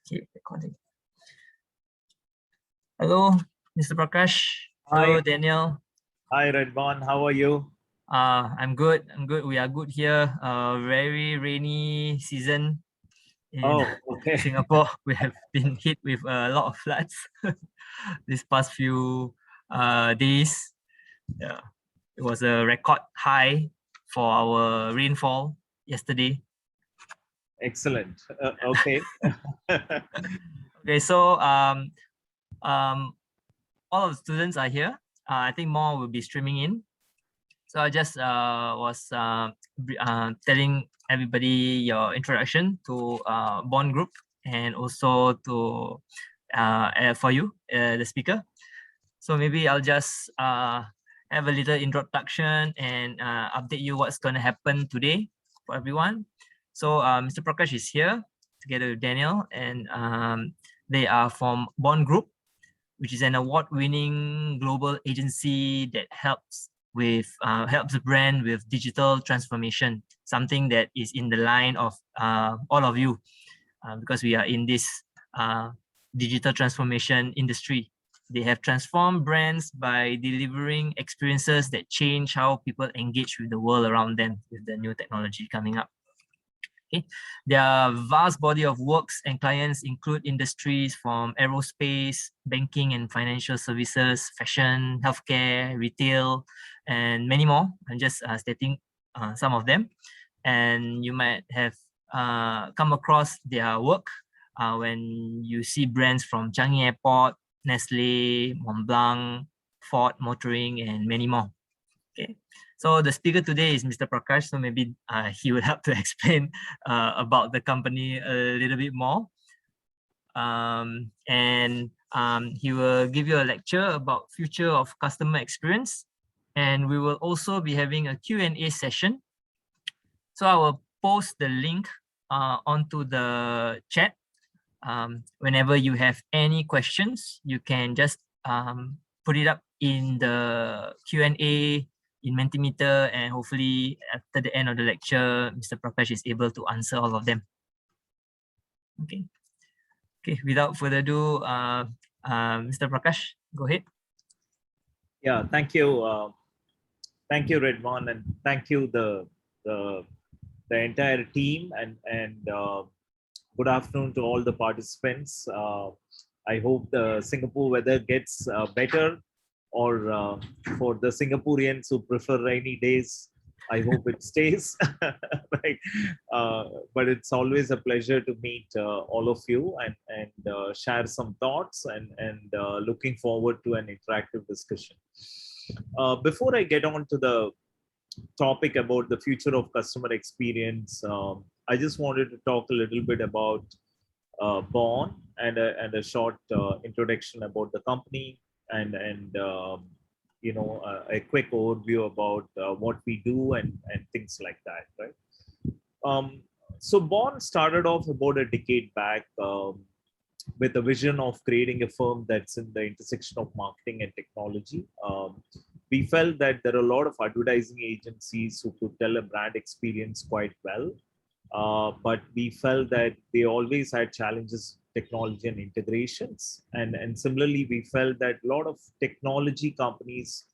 Keep recording. Hello, Mr. Prakash. Hello, Hi, Daniel. hi Redwan, how are you? I'm good. I'm good. We are good here. Very rainy season in Oh, okay. Singapore. We have been hit with a lot of floods this past few days. Yeah, it was a record high for our rainfall yesterday. Excellent. Okay. Okay, so all of the students are here. I think more will be streaming in. So I just was telling everybody your introduction to Bond Group and also to for you, the speaker. So maybe I'll just have a little introduction and update you what's going to happen today for everyone. So Mr. Prakash is here together with Daniel, and they are from Bond Group, which is an award-winning global agency that helps the brand with digital transformation, something that is in the line of all of you, because we are in this digital transformation industry. They have transformed brands by delivering experiences that change how people engage with the world around them with the new technology coming up. Okay. Their vast body of works and clients include industries from aerospace, banking and financial services, fashion, healthcare, retail, and many more. I'm just stating some of them. And you might have come across their work when you see brands from Changi Airport, Nestle, Montblanc, Ford Motoring, and many more. Okay. So the speaker today is Mr. Prakash. So maybe he will help to explain about the company a little bit more. He will give you a lecture about future of customer experience. And we will also be having a Q&A session. So I will post the link onto the chat. Whenever you have any questions, you can just put it up in the Q&A in Mentimeter, and hopefully after the end of the lecture, Mr. Prakash is able to answer all of them. Okay. Okay. Without further ado, Mr. Prakash, go ahead. Yeah, thank you. Thank you, Redwan, and thank you the entire team, and good afternoon to all the participants. I hope the Singapore weather gets better, or for the Singaporeans who prefer rainy days, I hope it stays. Right. But it's always a pleasure to meet all of you and share some thoughts, and looking forward to an interactive discussion. Before I get on to the topic about the future of customer experience, I just wanted to talk a little bit about Born, and a short introduction about the company, and a quick overview about what we do, and things like that, right? So Born started off about a decade back, with a vision of creating a firm that's in the intersection of marketing and technology. We felt that there are a lot of advertising agencies who could tell a brand experience quite well, but we felt that they always had challenges, technology and integrations. And similarly, we felt that a lot of technology companies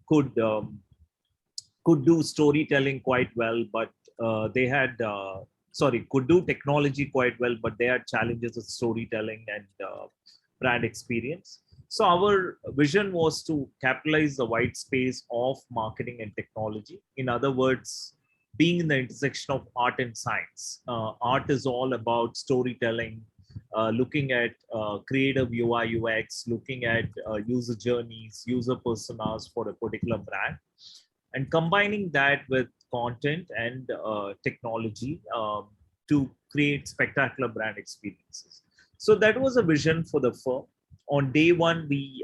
could do storytelling quite well, but they had could do technology quite well, but they had challenges with storytelling and brand experience. So our vision was to capitalize the white space of marketing and technology. In other words, being in the intersection of art and science. Art is all about storytelling, looking at creative UI UX, looking at user journeys, user personas for a particular brand, and combining that with content and technology to create spectacular brand experiences. So that was a vision for the firm. On day one, we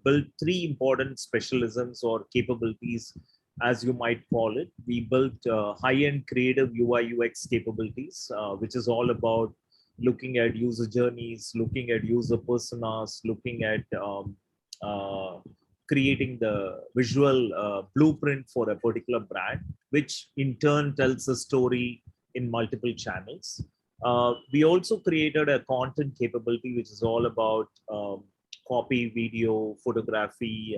built three important specialisms or capabilities, as you might call it. We built high-end creative UI UX capabilities, which is all about looking at user journeys, looking at user personas, looking at creating the visual blueprint for a particular brand, which in turn tells a story in multiple channels. We also created a content capability, which is all about copy, video, photography,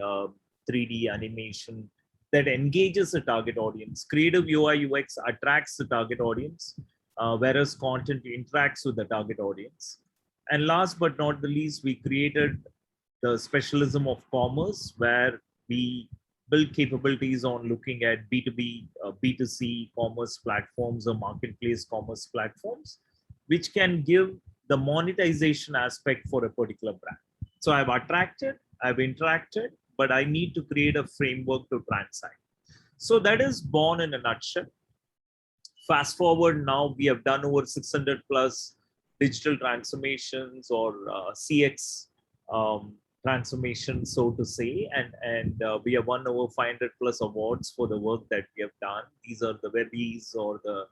3D animation that engages the target audience. Creative UI UX attracts the target audience, whereas content interacts with the target audience. And last but not the least, we created the specialism of commerce, where we build capabilities on looking at B2B, B2C commerce platforms or marketplace commerce platforms, which can give the monetization aspect for a particular brand. So I've attracted, I've interacted, but I need to create a framework to transact. So that is born in a nutshell. Fast forward now, we have done over 600 plus digital transformations or CX transformation, so to say, and we have won over 500 plus awards for the work that we have done. These are the Webbies or the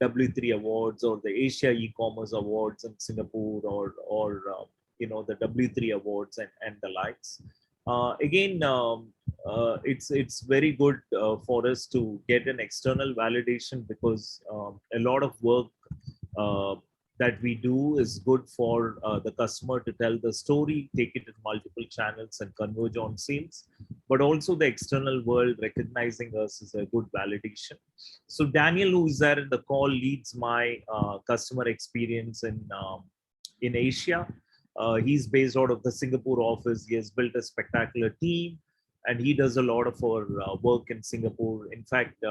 W3 awards or the Asia e-commerce awards in Singapore or the W3 awards and the likes. Again, it's very good for us to get an external validation, because a lot of work uh, that we do is good for the customer to tell the story, take it in multiple channels and converge on sales, but also the external world recognizing us is a good validation. So Daniel, who is there in the call, leads my customer experience in Asia. He's based out of the Singapore office. He has built a spectacular team, and he does a lot of our work in Singapore. In fact,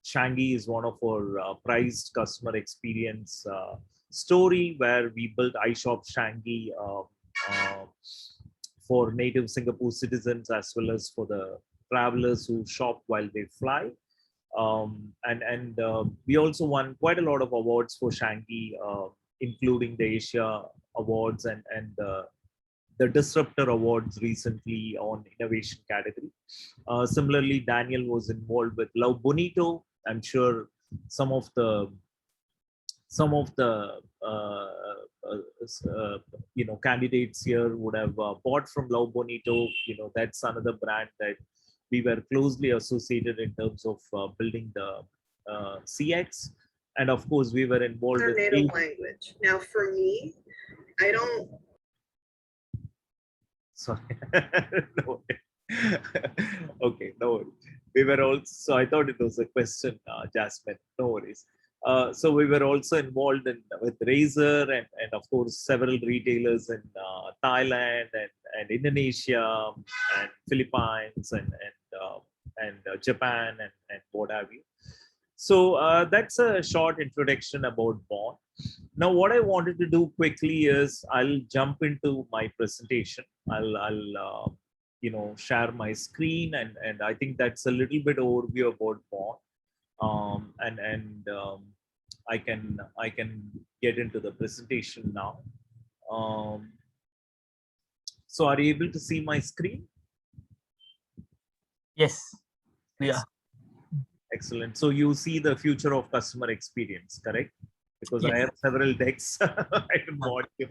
Shangi is one of our prized customer experience story, where we built iShop Shangi uh, for native Singapore citizens as well as for the travelers who shop while they fly. And we also won quite a lot of awards for Shangi, including the Asia Awards and the Disruptor Awards recently on innovation category. Similarly, Daniel was involved with Love Bonito. I'm sure some of the candidates here would have bought from Love Bonito. That's another brand that we were closely associated in terms of building the CX. And of course, we were involved Their with native language. Now, for me, I don't. Sorry. No. Okay, no worries. We were also, so I thought it was a question, Jasmine. No worries. So we were also involved with Razer and of course several retailers in Thailand and Indonesia and Philippines and Japan and what have you. So that's a short introduction about Bond. Now, what I wanted to do quickly is I'll jump into my presentation. I'll share my screen, and I think that's a little bit overview about Bond. And I can get into the presentation now. So are you able to see my screen? Yes, we are. Excellent. So you see the future of customer experience, correct? Because Yes. I have several decks. I don't want to,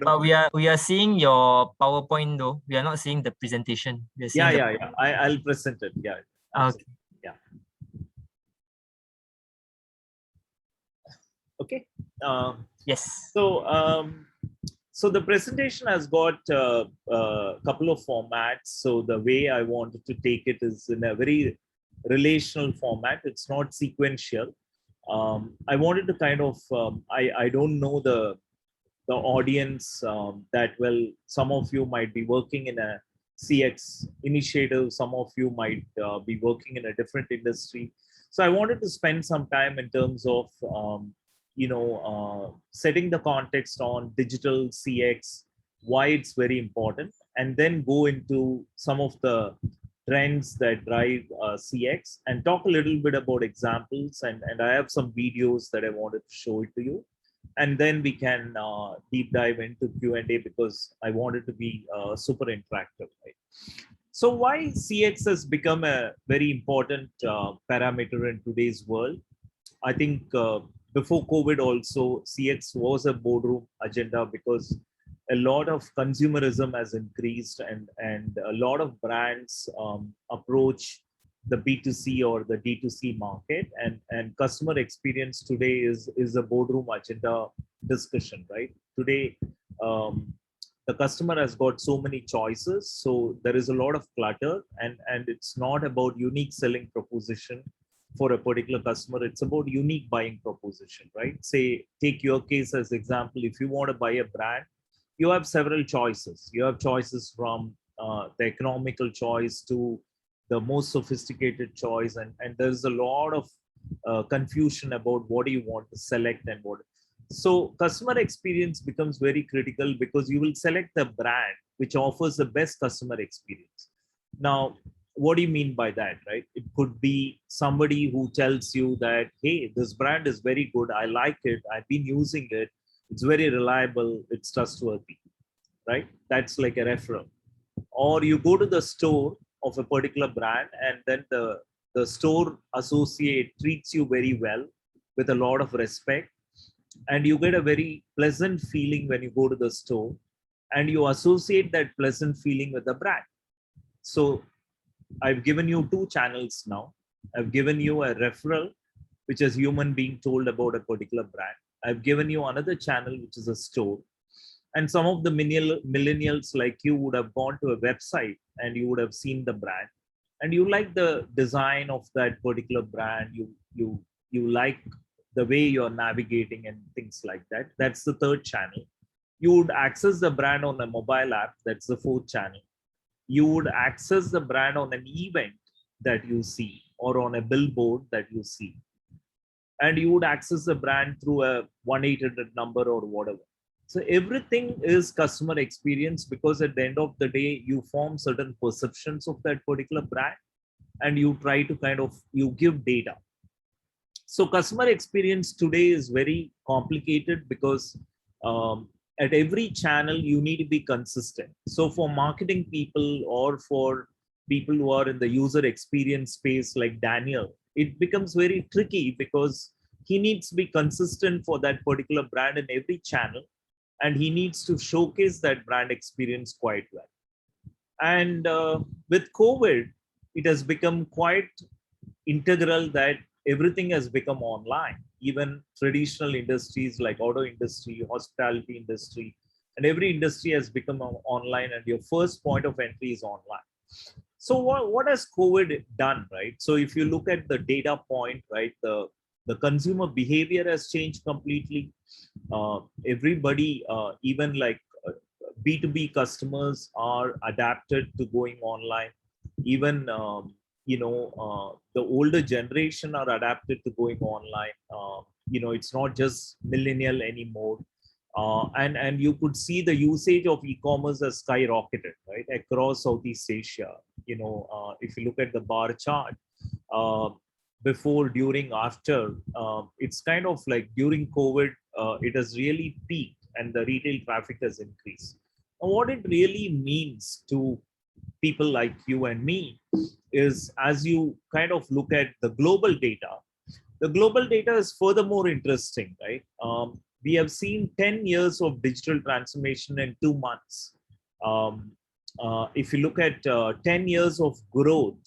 But we are seeing your PowerPoint though. We are not seeing the presentation. We are seeing Yeah. I'll present it. Yeah. Okay. Yeah. Okay. Yes. So the presentation has got a couple of formats. So the way I wanted to take it is in a very relational format. It's not sequential. I wanted to kind of I don't know the audience that well. Some of you might be working in a CX initiative. Some of you might be working in a different industry. So I wanted to spend some time in terms of setting the context on digital CX, why it's very important, and then go into some of the trends that drive CX and talk a little bit about examples. And I have some videos that I wanted to show it to you. And then we can deep dive into Q&A, because I wanted to be super interactive. Right? So why CX has become a very important parameter in today's world? I think before COVID also, CX was a boardroom agenda, because a lot of consumerism has increased, and a lot of brands approach the B2C or the D2C market, and customer experience today is a boardroom agenda discussion, right? Today, the customer has got so many choices, so there is a lot of clutter, and it's not about unique selling proposition for a particular customer. It's about unique buying proposition, right? Say, take your case as example. If you want to buy a brand, you have several choices. You have choices from the economical choice to the most sophisticated choice, and there's a lot of confusion about what do you want to select and what. So customer experience becomes very critical because you will select the brand which offers the best customer experience. Now, what do you mean by that, right? It could be somebody who tells you that, hey, this brand is very good, I like it, I've been using it, it's very reliable, it's trustworthy, right? That's like a referral. Or you go to the store of a particular brand, and then the store associate treats you very well with a lot of respect, and you get a very pleasant feeling when you go to the store, and you associate that pleasant feeling with the brand. So I've given you two channels now. I've given you a referral, which is human being told about a particular brand. I've given you another channel, which is a store. And some of the millennials like you would have gone to a website and you would have seen the brand, and you like the design of that particular brand. You like the way you're navigating and things like that. That's the third channel. You would access the brand on a mobile app. That's the fourth channel. You would access the brand on an event that you see, or on a billboard that you see, and you would access the brand through a 1-800 number or whatever. So everything is customer experience, because at the end of the day, you form certain perceptions of that particular brand, and you try to you give data. So customer experience today is very complicated because at every channel you need to be consistent. So for marketing people, or for people who are in the user experience space like Daniel, it becomes very tricky because he needs to be consistent for that particular brand in every channel, and he needs to showcase that brand experience quite well. And with COVID, it has become quite integral that everything has become online. Even traditional industries like auto industry, hospitality industry, and every industry has become online, and your first point of entry is online. So what has COVID done, right? So if you look at the data point, right, the consumer behavior has changed completely. Everybody, even like B2B customers, are adapted to going online. Even the older generation are adapted to going online. It's not just millennial anymore. And you could see the usage of e-commerce has skyrocketed, right, across Southeast Asia. If you look at the bar chart, before, during, after, it's kind of like during COVID, it has really peaked and the retail traffic has increased. And what it really means to people like you and me is, as you kind of look at the global data is furthermore interesting, right? We have seen 10 years of digital transformation in 2 months. If you look at 10 years of growth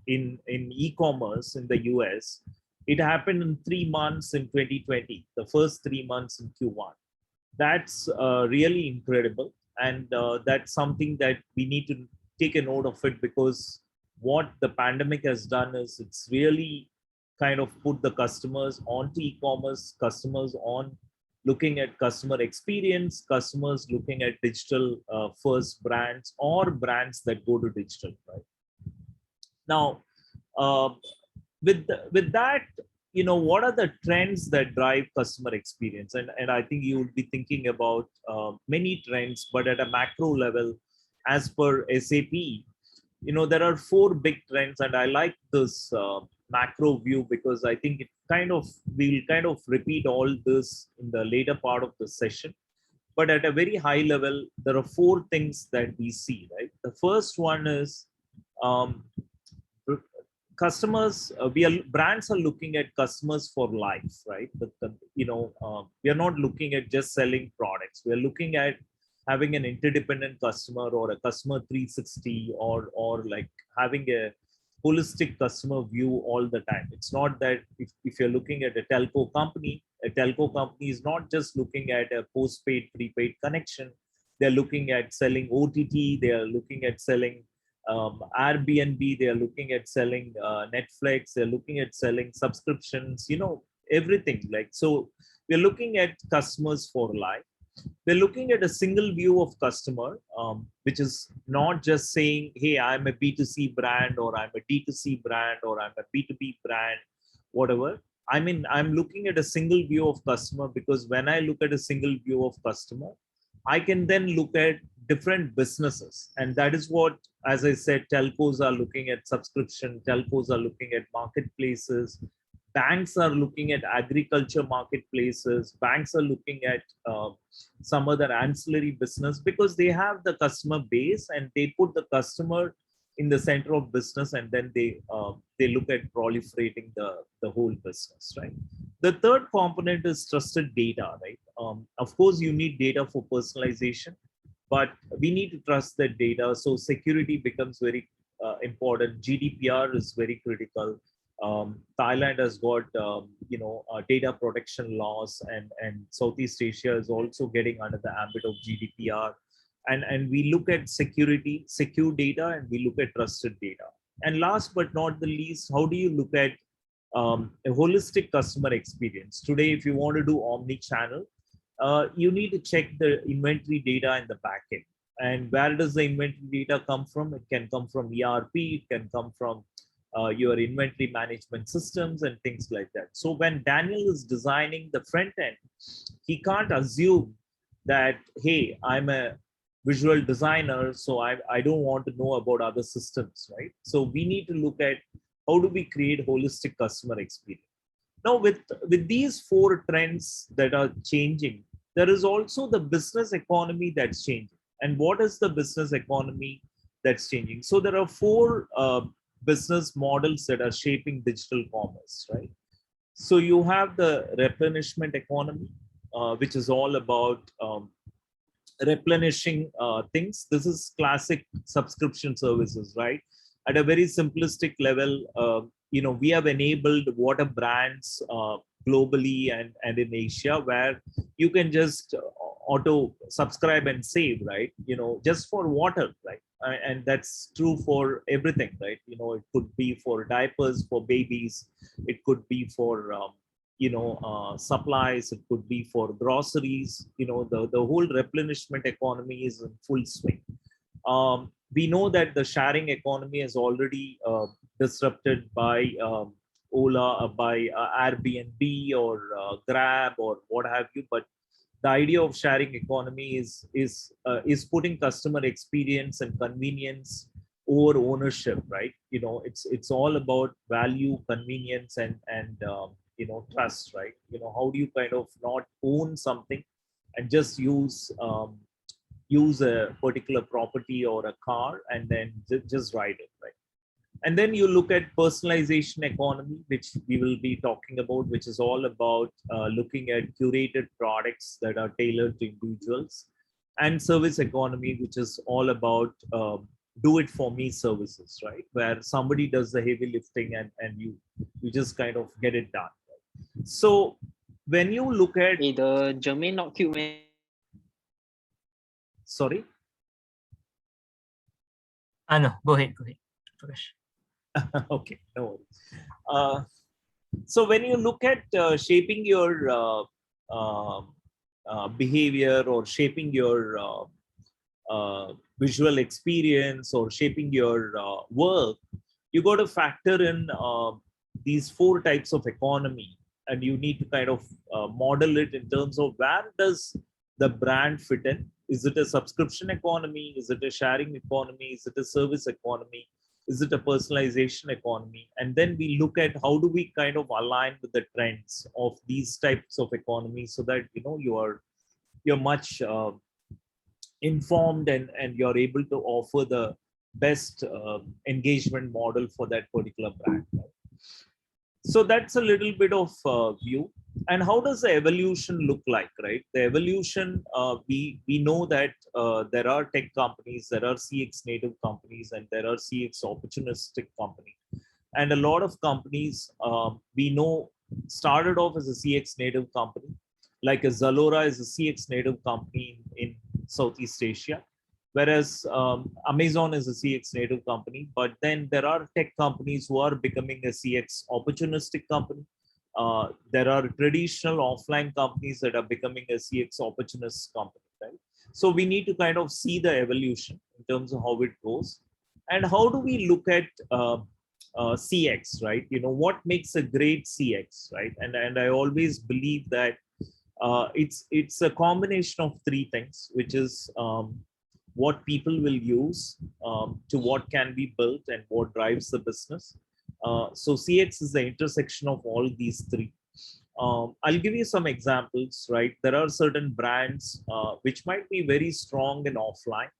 in e-commerce in the US, it happened in 3 months in 2020, the first 3 months in Q1. That's really incredible. And that's something that we need to take a note of it, because what the pandemic has done is it's really kind of put the customers onto e-commerce, customers on looking at customer experience, customers looking at digital first brands, or brands that go to digital, right? Now, with that, what are the trends that drive customer experience? And I think you would be thinking about many trends, but at a macro level, as per SAP, there are 4 big trends, and I like this macro view because I think we'll kind of repeat all this in the later part of the session. But at a very high level, there are 4 things that we see, right? The first one is customers. Brands are looking at customers for life, right? We are not looking at just selling products. We are looking at having an interdependent customer, or a customer 360, or like having holistic customer view all the time. It's not that if you're looking at a telco company is not just looking at a postpaid, prepaid connection. They're looking at selling OTT. They are looking at selling Airbnb. They are looking at selling Netflix. They're looking at selling subscriptions. Everything. Like, so we're looking at customers for life. We're looking at a single view of customer, which is not just saying, hey, I'm a B2C brand, or I'm a D2C brand, or I'm a B2B brand, whatever. I mean, I'm looking at a single view of customer, because when I look at a single view of customer, I can then look at different businesses. And that is what, as I said, telcos are looking at subscription, telcos are looking at marketplaces, banks are looking at agriculture marketplaces, banks are looking at some other ancillary business, because they have the customer base and they put the customer in the center of business, and then they look at proliferating the whole business, right? The third component is trusted data, right? Of course, you need data for personalization, but we need to trust that data. So security becomes very important. GDPR is very critical. Thailand has got data protection laws, and Southeast Asia is also getting under the ambit of GDPR. And we look at security, secure data, and we look at trusted data. And last but not the least, how do you look at a holistic customer experience? Today, if you want to do omni-channel, you need to check the inventory data in the backend. And where does the inventory data come from? It can come from ERP, it can come from your inventory management systems and things like that. So when Daniel is designing the front end, he can't assume that, hey, I'm a visual designer, so I don't want to know about other systems, right? So we need to look at how do we create holistic customer experience. Now, with these four trends that are changing, there is also the business economy that's changing. And what is the business economy that's changing? So there are four business models that are shaping digital commerce, right? So you have the replenishment economy, which is all about replenishing things. This is classic subscription services, right? At a very simplistic level, we have enabled water brands globally and in Asia, where you can just auto subscribe and save, right? Just for water, right? And that's true for everything, right? It could be for diapers for babies, it could be for supplies, it could be for groceries. The whole replenishment economy is in full swing. We know that the sharing economy is already disrupted by Ola, by Airbnb or Grab or what have you. But the idea of sharing economy is putting customer experience and convenience over ownership, right? It's all about value, convenience, and trust, right? How do you kind of not own something and just use a particular property or a car and then just ride it, right? And then you look at personalization economy, which we will be talking about, which is all about looking at curated products that are tailored to individuals, and service economy, which is all about do it for me services, right? Where somebody does the heavy lifting and you just kind of get it done. Right? So when you look at the Jermaine not cute, man. Sorry. No, go ahead, Prakash. Okay, no worries. So when you look at shaping your behavior, or shaping your visual experience, or shaping your work, you got to factor in these four types of economy, and you need to kind of model it in terms of where does the brand fit in. Is it a subscription economy? Is it a sharing economy? Is it a service economy? Is it a personalization economy? And then we look at how do we kind of align with the trends of these types of economies, so that you're much informed and you're able to offer the best engagement model for that particular brand. Right? So that's a little bit of view. And how does the evolution look like, right? The evolution, we know that there are tech companies, there are CX native companies, and there are CX opportunistic companies. And a lot of companies we know started off as a CX native company, like a Zalora is a CX native company in Southeast Asia, whereas Amazon is a CX native company. But then there are tech companies who are becoming a CX opportunistic company. There are traditional offline companies that are becoming a CX opportunist company, right? So we need to kind of see the evolution in terms of how it goes. And how do we look at CX, right? You know, what makes a great CX, right? And I always believe that it's a combination of three things, which is what people will use, to what can be built, and what drives the business. So CX is the intersection of all these three. I'll give you some examples, right? There are certain brands which might be very strong in offline.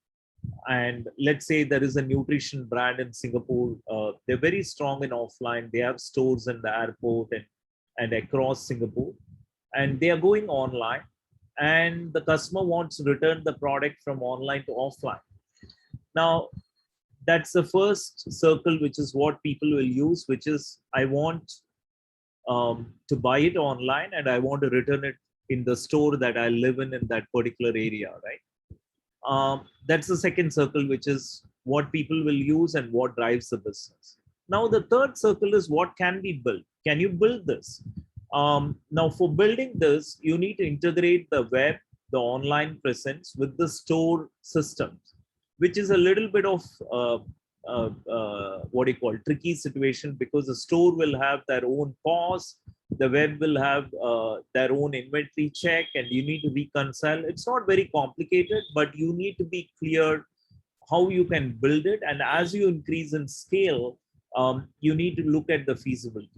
And let's say there is a nutrition brand in Singapore. They're very strong in offline. They have stores in the airport and across Singapore. And they are going online. And the customer wants to return the product from online to offline. Now, that's the first circle, which is what people will use, which is I want to buy it online and I want to return it in the store that I live in that particular area, right? That's the second circle, which is what people will use and what drives the business. Now, the third circle is what can be built. Can you build this? Now, for building this, you need to integrate the web, the online presence with the store systems, which is a little bit of what do you call tricky situation, because the store will have their own POS, the web will have their own inventory check, and you need to reconcile. It's not very complicated, but you need to be clear how you can build it. And as you increase in scale, you need to look at the feasibility.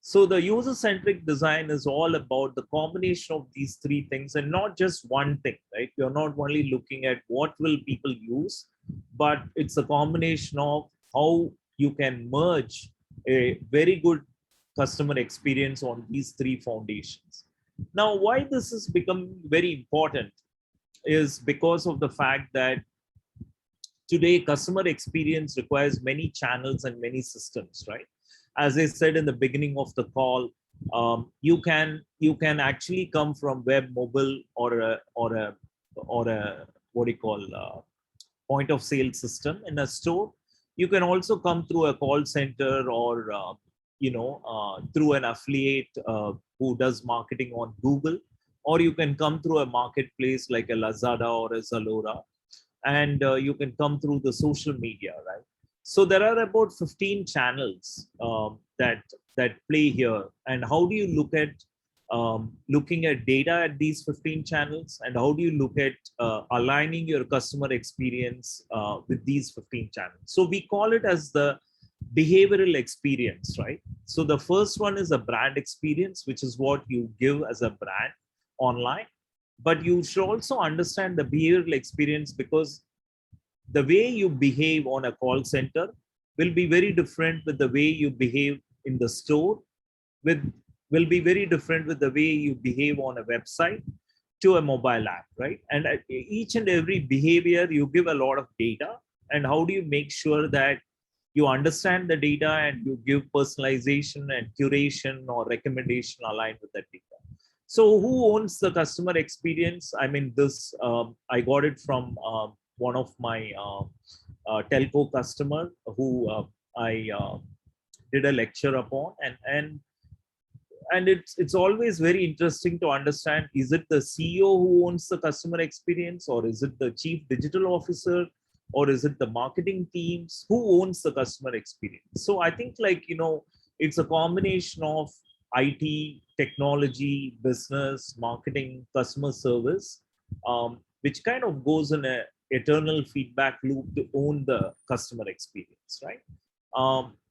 So the user-centric design is all about the combination of these three things, and not just one thing, right? You're not only looking at what will people use, but it's a combination of how you can merge a very good customer experience on these three foundations. Now, why this has become very important is because of the fact that today customer experience requires many channels and many systems, right? As I said in the beginning of the call, you can actually come from web, mobile, or a what do you call point of sale system in a store. You can also come through a call center, or through an affiliate who does marketing on Google, or you can come through a marketplace like a Lazada or a Zalora, and you can come through the social media, right? So there are about 15 channels that play here. And how do you look at looking at data at these 15 channels, and how do you look at aligning your customer experience with these 15 channels? So we call it as the behavioral experience, right? So the first one is a brand experience, which is what you give as a brand online. But you should also understand the behavioral experience, because the way you behave on a call center will be very different with the way you behave in the store, will be very different with the way you behave on a website to a mobile app, right? And each and every behavior, you give a lot of data. And how do you make sure that you understand the data and you give personalization and curation or recommendation aligned with that data? So who owns the customer experience? I mean, this, I got it from one of my telco customer who I did a lecture upon, and it's always very interesting to understand, is it the CEO who owns the customer experience, or is it the chief digital officer, or is it the marketing teams? Who owns the customer experience? So I think, like, it's a combination of IT, technology, business, marketing, customer service, which kind of goes in a eternal feedback loop to own the customer experience, right?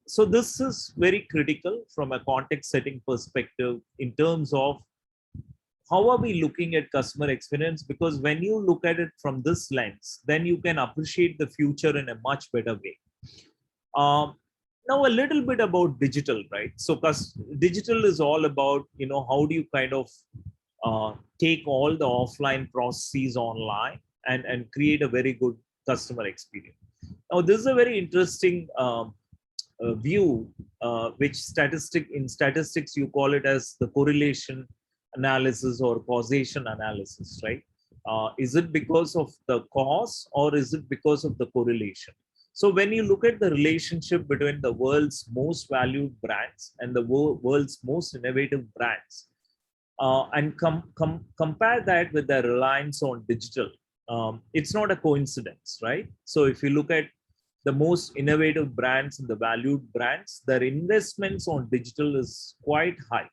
So this is very critical from a context setting perspective in terms of how are we looking at customer experience, because when you look at it from this lens, then you can appreciate the future in a much better way. Now a little bit about digital, right? So digital is all about, how do you kind of take all the offline processes online and create a very good customer experience. Now this is a very interesting view, which in statistics you call it as the correlation analysis or causation analysis, right? Is it because of the cause or is it because of the correlation? So when you look at the relationship between the world's most valued brands and the world's most innovative brands, and compare that with the reliance on digital, it's not a coincidence, right? So if you look at the most innovative brands and the valued brands, their investments on digital is quite high.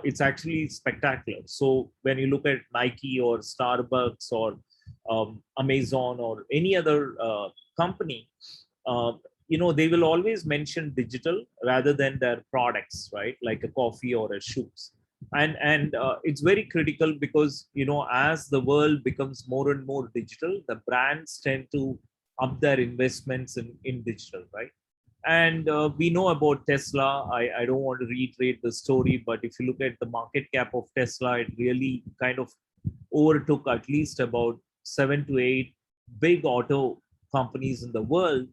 It's actually spectacular. So when you look at Nike or Starbucks or Amazon or any other company, they will always mention digital rather than their products, right? Like a coffee or a shoes. And it's very critical because, as the world becomes more and more digital, the brands tend to up their investments in digital, right? And we know about Tesla. I don't want to reiterate the story, but if you look at the market cap of Tesla, it really kind of overtook at least about 7 to 8 big auto companies in the world,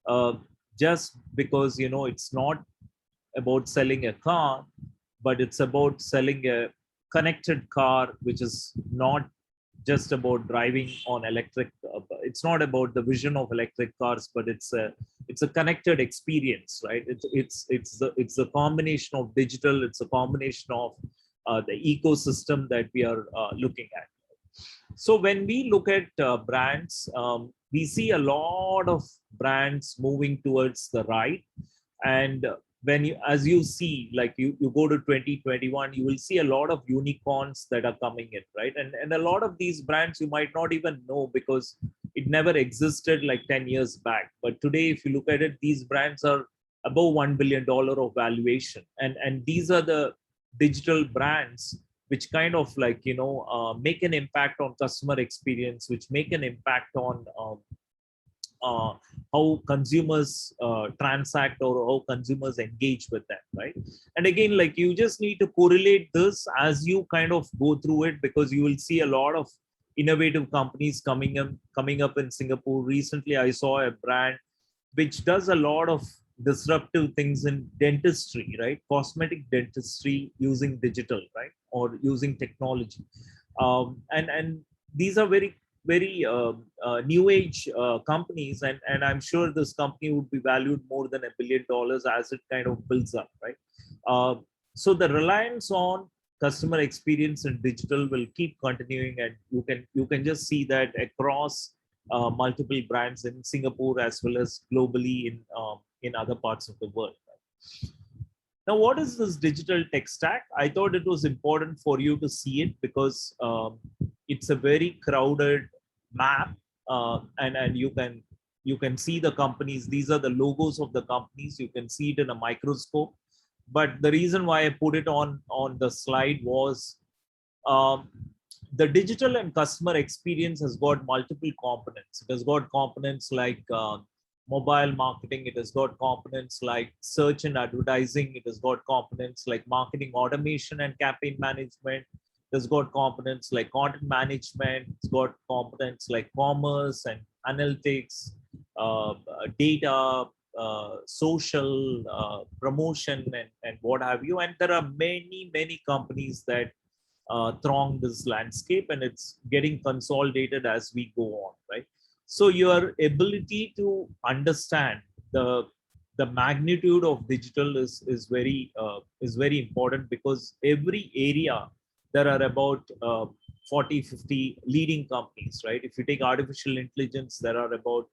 uh, just because, it's not about selling a car, but it's about selling a connected car, which is not just about driving on electric. It's not about the vision of electric cars, but it's a connected experience, right? It's a combination of digital. It's a combination of the ecosystem that we are looking at. So when we look at brands, we see a lot of brands moving towards the right. And when you, as you see, like you go to 2021, you will see a lot of unicorns that are coming in, right? And a lot of these brands you might not even know because it never existed like 10 years back. But today, if you look at it, these brands are above $1 billion of valuation. And these are the digital brands which kind of like, make an impact on customer experience, which make an impact on how consumers transact or how consumers engage with them, right? And again, like you just need to correlate this as you kind of go through it, because you will see a lot of innovative companies coming up in Singapore. Recently, I saw a brand which does a lot of disruptive things in dentistry, right? Cosmetic dentistry using digital, right? Or using technology. And these are very new age companies, and I'm sure this company would be valued more than $1 billion as it kind of builds up, right? So the reliance on customer experience in digital will keep continuing, and you can just see that across multiple brands in Singapore as well as globally in other parts of the world. Right? Now, what is this digital tech stack? I thought it was important for you to see it because it's a very crowded map, and you can see the companies. These are the logos of the companies. You can see it in a microscope. But the reason why I put it on the slide was the digital and customer experience has got multiple components. It has got components like mobile marketing. It has got components like search and advertising. It has got components like marketing automation and campaign management. It's got components like content management. It's got components like commerce and analytics, data, social, promotion, and what have you. And there are many companies that throng this landscape, and it's getting consolidated as we go on, right? So your ability to understand the magnitude of digital is very important, because every area there are about 40-50 leading companies, right? If you take artificial intelligence, there are about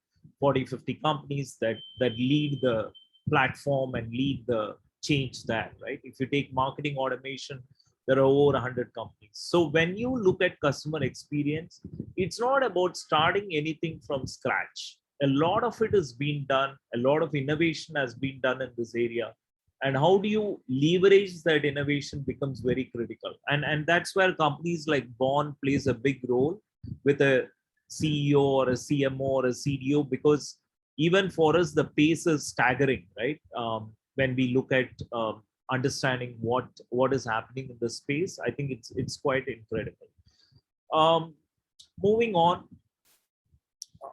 40-50 companies that lead the platform and lead the change that, right? If you take marketing automation, there are over 100 companies. So when you look at customer experience, it's not about starting anything from scratch. A lot of it has been done. A lot of innovation has been done in this area. And how do you leverage that innovation becomes very critical. And that's where companies like Bond plays a big role with a CEO or a CMO or a CDO, because even for us, the pace is staggering, right? When we look at understanding what is happening in the space, I think it's quite incredible. Moving on,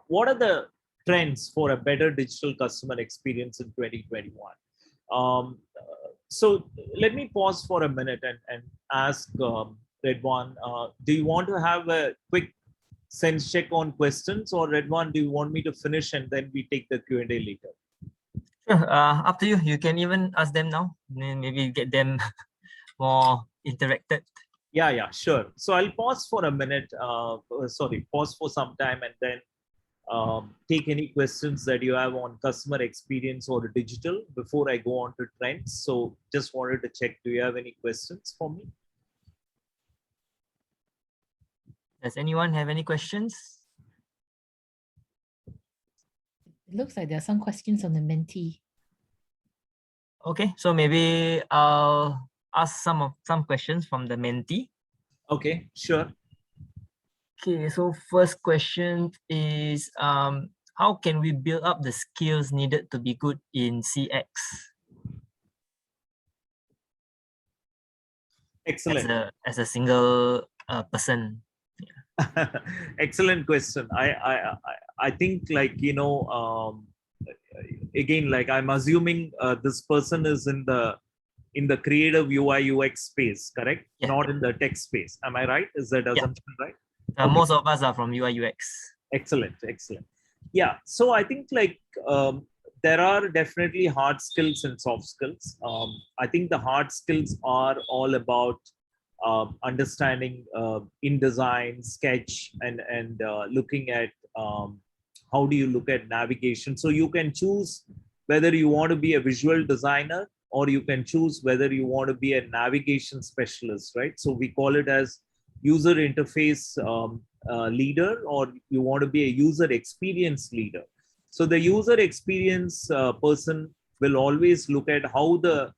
what are the trends for a better digital customer experience in 2021? So let me pause for a minute and ask Redwan, do you want to have a quick sense check on questions, or Redwan, do you want me to finish and then we take the Q&A later? Sure, up to you. You can even ask them now, then maybe get them more interacted. Yeah, sure. So I'll pause for a minute, pause for some time, and then take any questions that you have on customer experience or digital before I go on to trends. So just wanted to check, do you have any questions for me? Does anyone have any questions? It looks like there are some questions on the mentee. Okay, so maybe I'll ask some questions from the mentee. Okay, sure. Okay, so first question is how can we build up the skills needed to be good in CX? Excellent. As a single person. Excellent question. I think, like, you know, again, like, I'm assuming this person is in the creative UI UX space, correct? Yeah. Not in the tech space. Am I right? Is that assumption right? Okay. Most of us are from UI UX. Excellent. Yeah. So I think, like, there are definitely hard skills and soft skills. I think the hard skills are all about understanding InDesign, Sketch, and looking at how do you look at navigation. So you can choose whether you want to be a visual designer, or you can choose whether you want to be a navigation specialist, right? So we call it as user interface leader, or you want to be a user experience leader. So the user experience person will always look at how the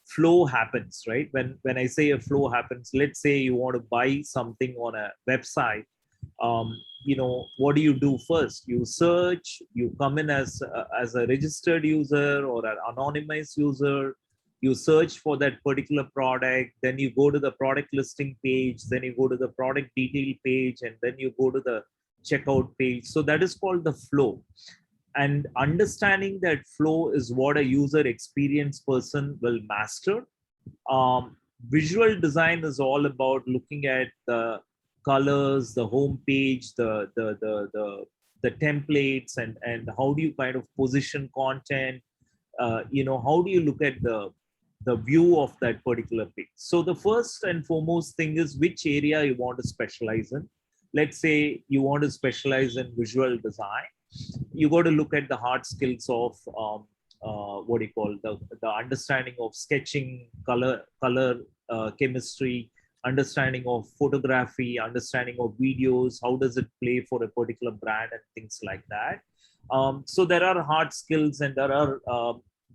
flow happens, right? When I say a flow happens, let's say you want to buy something on a website. You know, what do you do first? You search, you come in as a registered user or an anonymous user. You search for that particular product, then you go to the product listing page, then you go to the product detail page, and then you go to the checkout page. So that is called the flow. And understanding that flow is what a user experience person will master. Visual design is all about looking at the colors, the home page, the templates, and how do you kind of position content. You know, how do you look at the view of that particular page? So the first and foremost thing is which area you want to specialize in. Let's say you want to specialize in visual design. You got to look at the hard skills of what do you call the understanding of sketching, color chemistry, understanding of photography, understanding of videos, how does it play for a particular brand, and things like that. So there are hard skills, and there are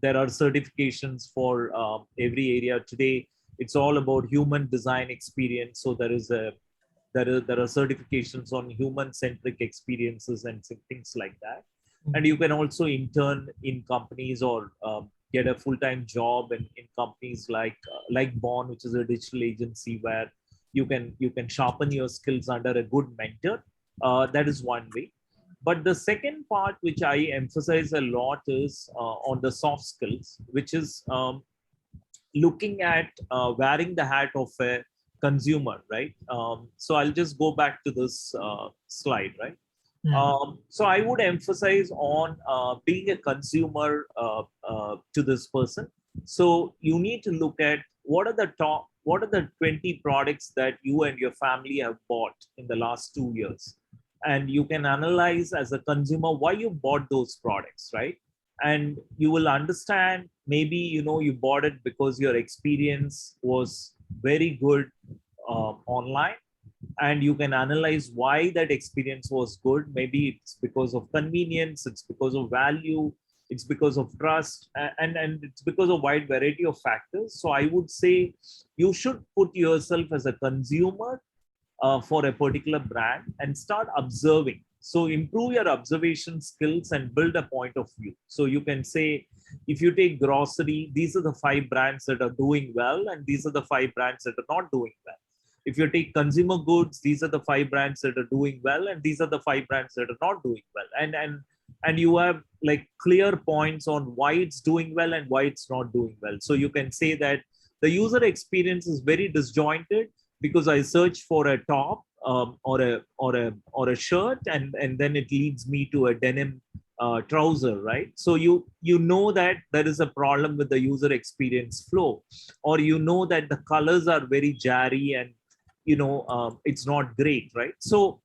certifications for every area. Today it's all about human design experience. So there are certifications on human centric experiences and things like that. And you can also intern in companies, or get a full-time job in companies like Bond, which is a digital agency where you can sharpen your skills under a good mentor. That is one way. But the second part, which I emphasize a lot, is on the soft skills, which is looking at wearing the hat of a consumer, right? So I'll just go back to this slide, right? So I would emphasize on being a consumer to this person. So you need to look at what are the 20 products that you and your family have bought in the last 2 years. And you can analyze as a consumer why you bought those products, right? And you will understand, maybe, you know, you bought it because your experience was very good online, and you can analyze why that experience was good. Maybe it's because of convenience, it's because of value, it's because of trust, and it's because of wide variety of factors. So I would say you should put yourself as a consumer for a particular brand and start observing. So improve your observation skills and build a point of view. So you can say, if you take grocery, these are the 5 brands that are doing well, and these are the 5 brands that are not doing well. If you take consumer goods, these are the 5 brands that are doing well, and these are the 5 brands that are not doing well. And you have like clear points on why it's doing well and why it's not doing well. So you can say that the user experience is very disjointed because I search for a top or a shirt, and then it leads me to a denim trouser, right? So you know that there is a problem with the user experience flow, or you know that the colors are very jarry and it's not great, right? So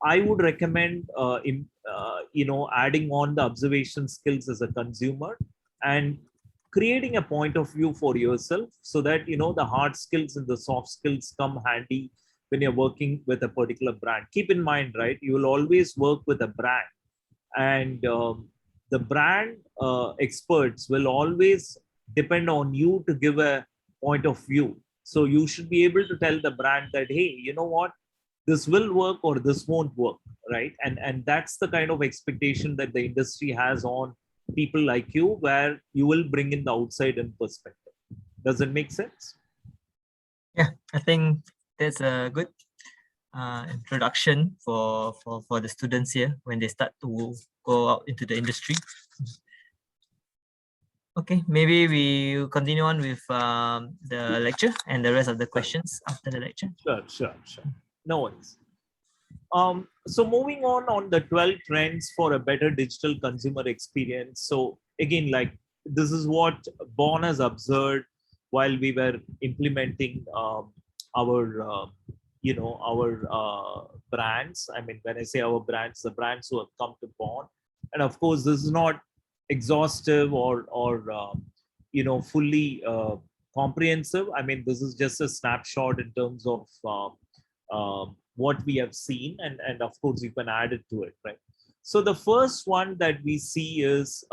I would recommend adding on the observation skills as a consumer and creating a point of view for yourself, so that the hard skills and the soft skills come handy when you're working with a particular brand. Keep in mind, right, you will always work with a brand, and the brand experts will always depend on you to give a point of view. So you should be able to tell the brand that, hey, you know what, this will work or this won't work, right? And that's the kind of expectation that the industry has on people like you, where you will bring in the outside in perspective. Does it make sense? Yeah, I think that's a good introduction for the students here when they start to go out into the industry. Okay, maybe we continue on with the lecture and the rest of the questions after the lecture. Sure. No worries. So moving on the 12 trends for a better digital consumer experience. So again, like, this is what Bon has observed while we were implementing our brands. I mean, when I say our brands, the brands who have come to Bon. And of course, this is not exhaustive or fully comprehensive. I mean, this is just a snapshot in terms of what we have seen, and of course you can add it to it, right? So the first one that we see is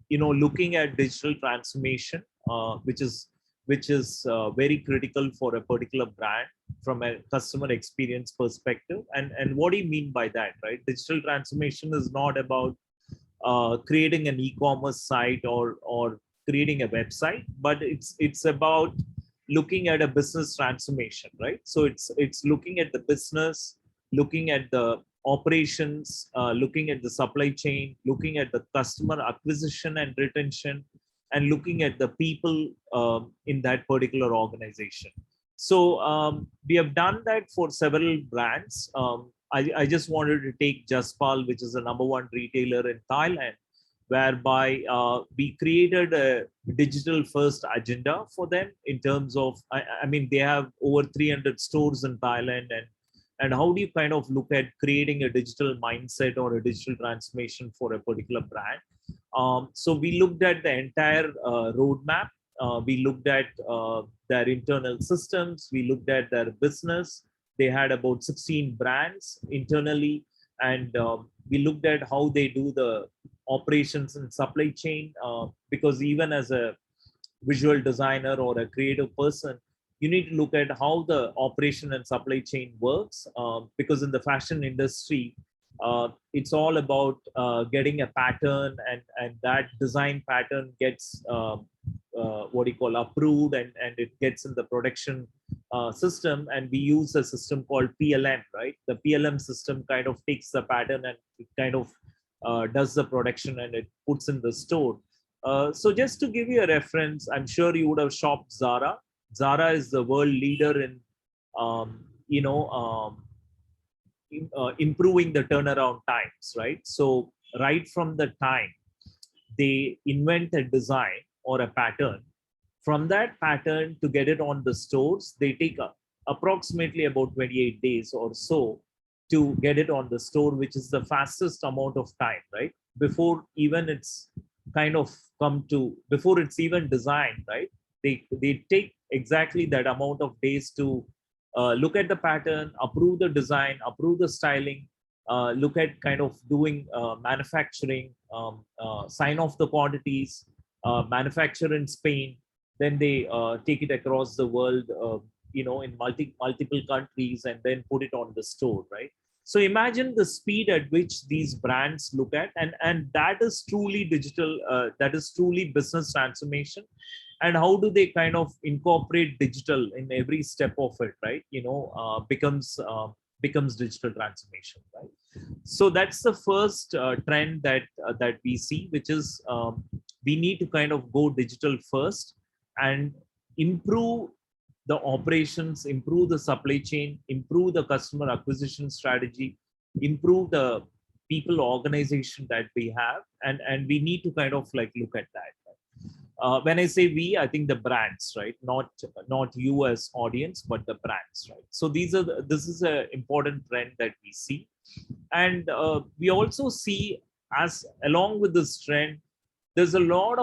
looking at digital transformation, which is very critical for a particular brand from a customer experience perspective. And what do you mean by that, right? Digital transformation is not about creating an e-commerce site or creating a website, but it's about looking at a business transformation, right? So it's looking at the business, looking at the operations, looking at the supply chain, looking at the customer acquisition and retention, and looking at the people in that particular organization. So we have done that for several brands. I just wanted to take Jaspal, which is the #1 retailer in Thailand, whereby we created a digital first agenda for them in terms of, I mean, they have over 300 stores in Thailand, and how do you kind of look at creating a digital mindset or a digital transformation for a particular brand? So we looked at the entire roadmap. We looked at their internal systems. We looked at their business. They had about 16 brands internally, and we looked at how they do the operations and supply chain, because even as a visual designer or a creative person, you need to look at how the operation and supply chain works, because in the fashion industry, it's all about getting a pattern, and that design pattern gets what you call approved, and it gets in the production system, and we use a system called PLM, right? The PLM system kind of takes the pattern and it kind of does the production and it puts in the store. So just to give you a reference, I'm sure you would have shopped Zara. Zara is the world leader in improving the turnaround times, right? So right from the time they invent a design or a pattern, from that pattern to get it on the stores, they take approximately about 28 days or so to get it on the store, which is the fastest amount of time, right? Before even it's kind of before it's even designed, right? They take exactly that amount of days to look at the pattern, approve the design, approve the styling, look at kind of doing manufacturing, sign off the quantities, manufacture in Spain, then they take it across the world in multiple countries and then put it on the store, right? So imagine the speed at which these brands look at, and that is truly digital, that is truly business transformation. And how do they kind of incorporate digital in every step of it, right? Becomes digital transformation, right? So that's the first trend that we see, which is we need to kind of go digital first and improve the operations, improve the supply chain, improve the customer acquisition strategy, improve the people organization that we have, and we need to kind of like look at that. When I say we, I think the brands, right? Not you as audience, but the brands, right? So this is an important trend that we see, and we also see, as along with this trend, there's a lot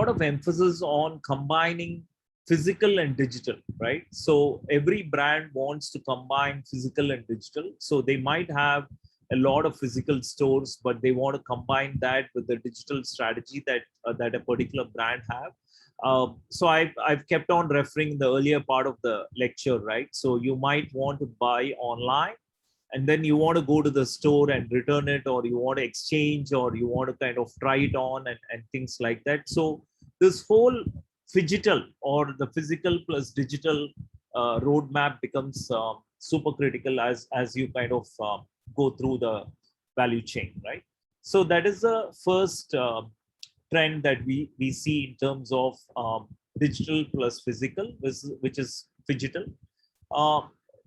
of emphasis on combining physical and digital, right? So every brand wants to combine physical and digital. So they might have a lot of physical stores, but they want to combine that with the digital strategy that a particular brand have. So I've kept on referring the earlier part of the lecture, right? So you might want to buy online, and then you want to go to the store and return it, or you want to exchange, or you want to kind of try it on, and things like that. So this whole phygital, or the physical plus digital roadmap becomes super critical as you kind of go through the value chain, right? So that is the first trend that we see in terms of digital plus physical, which is phygital.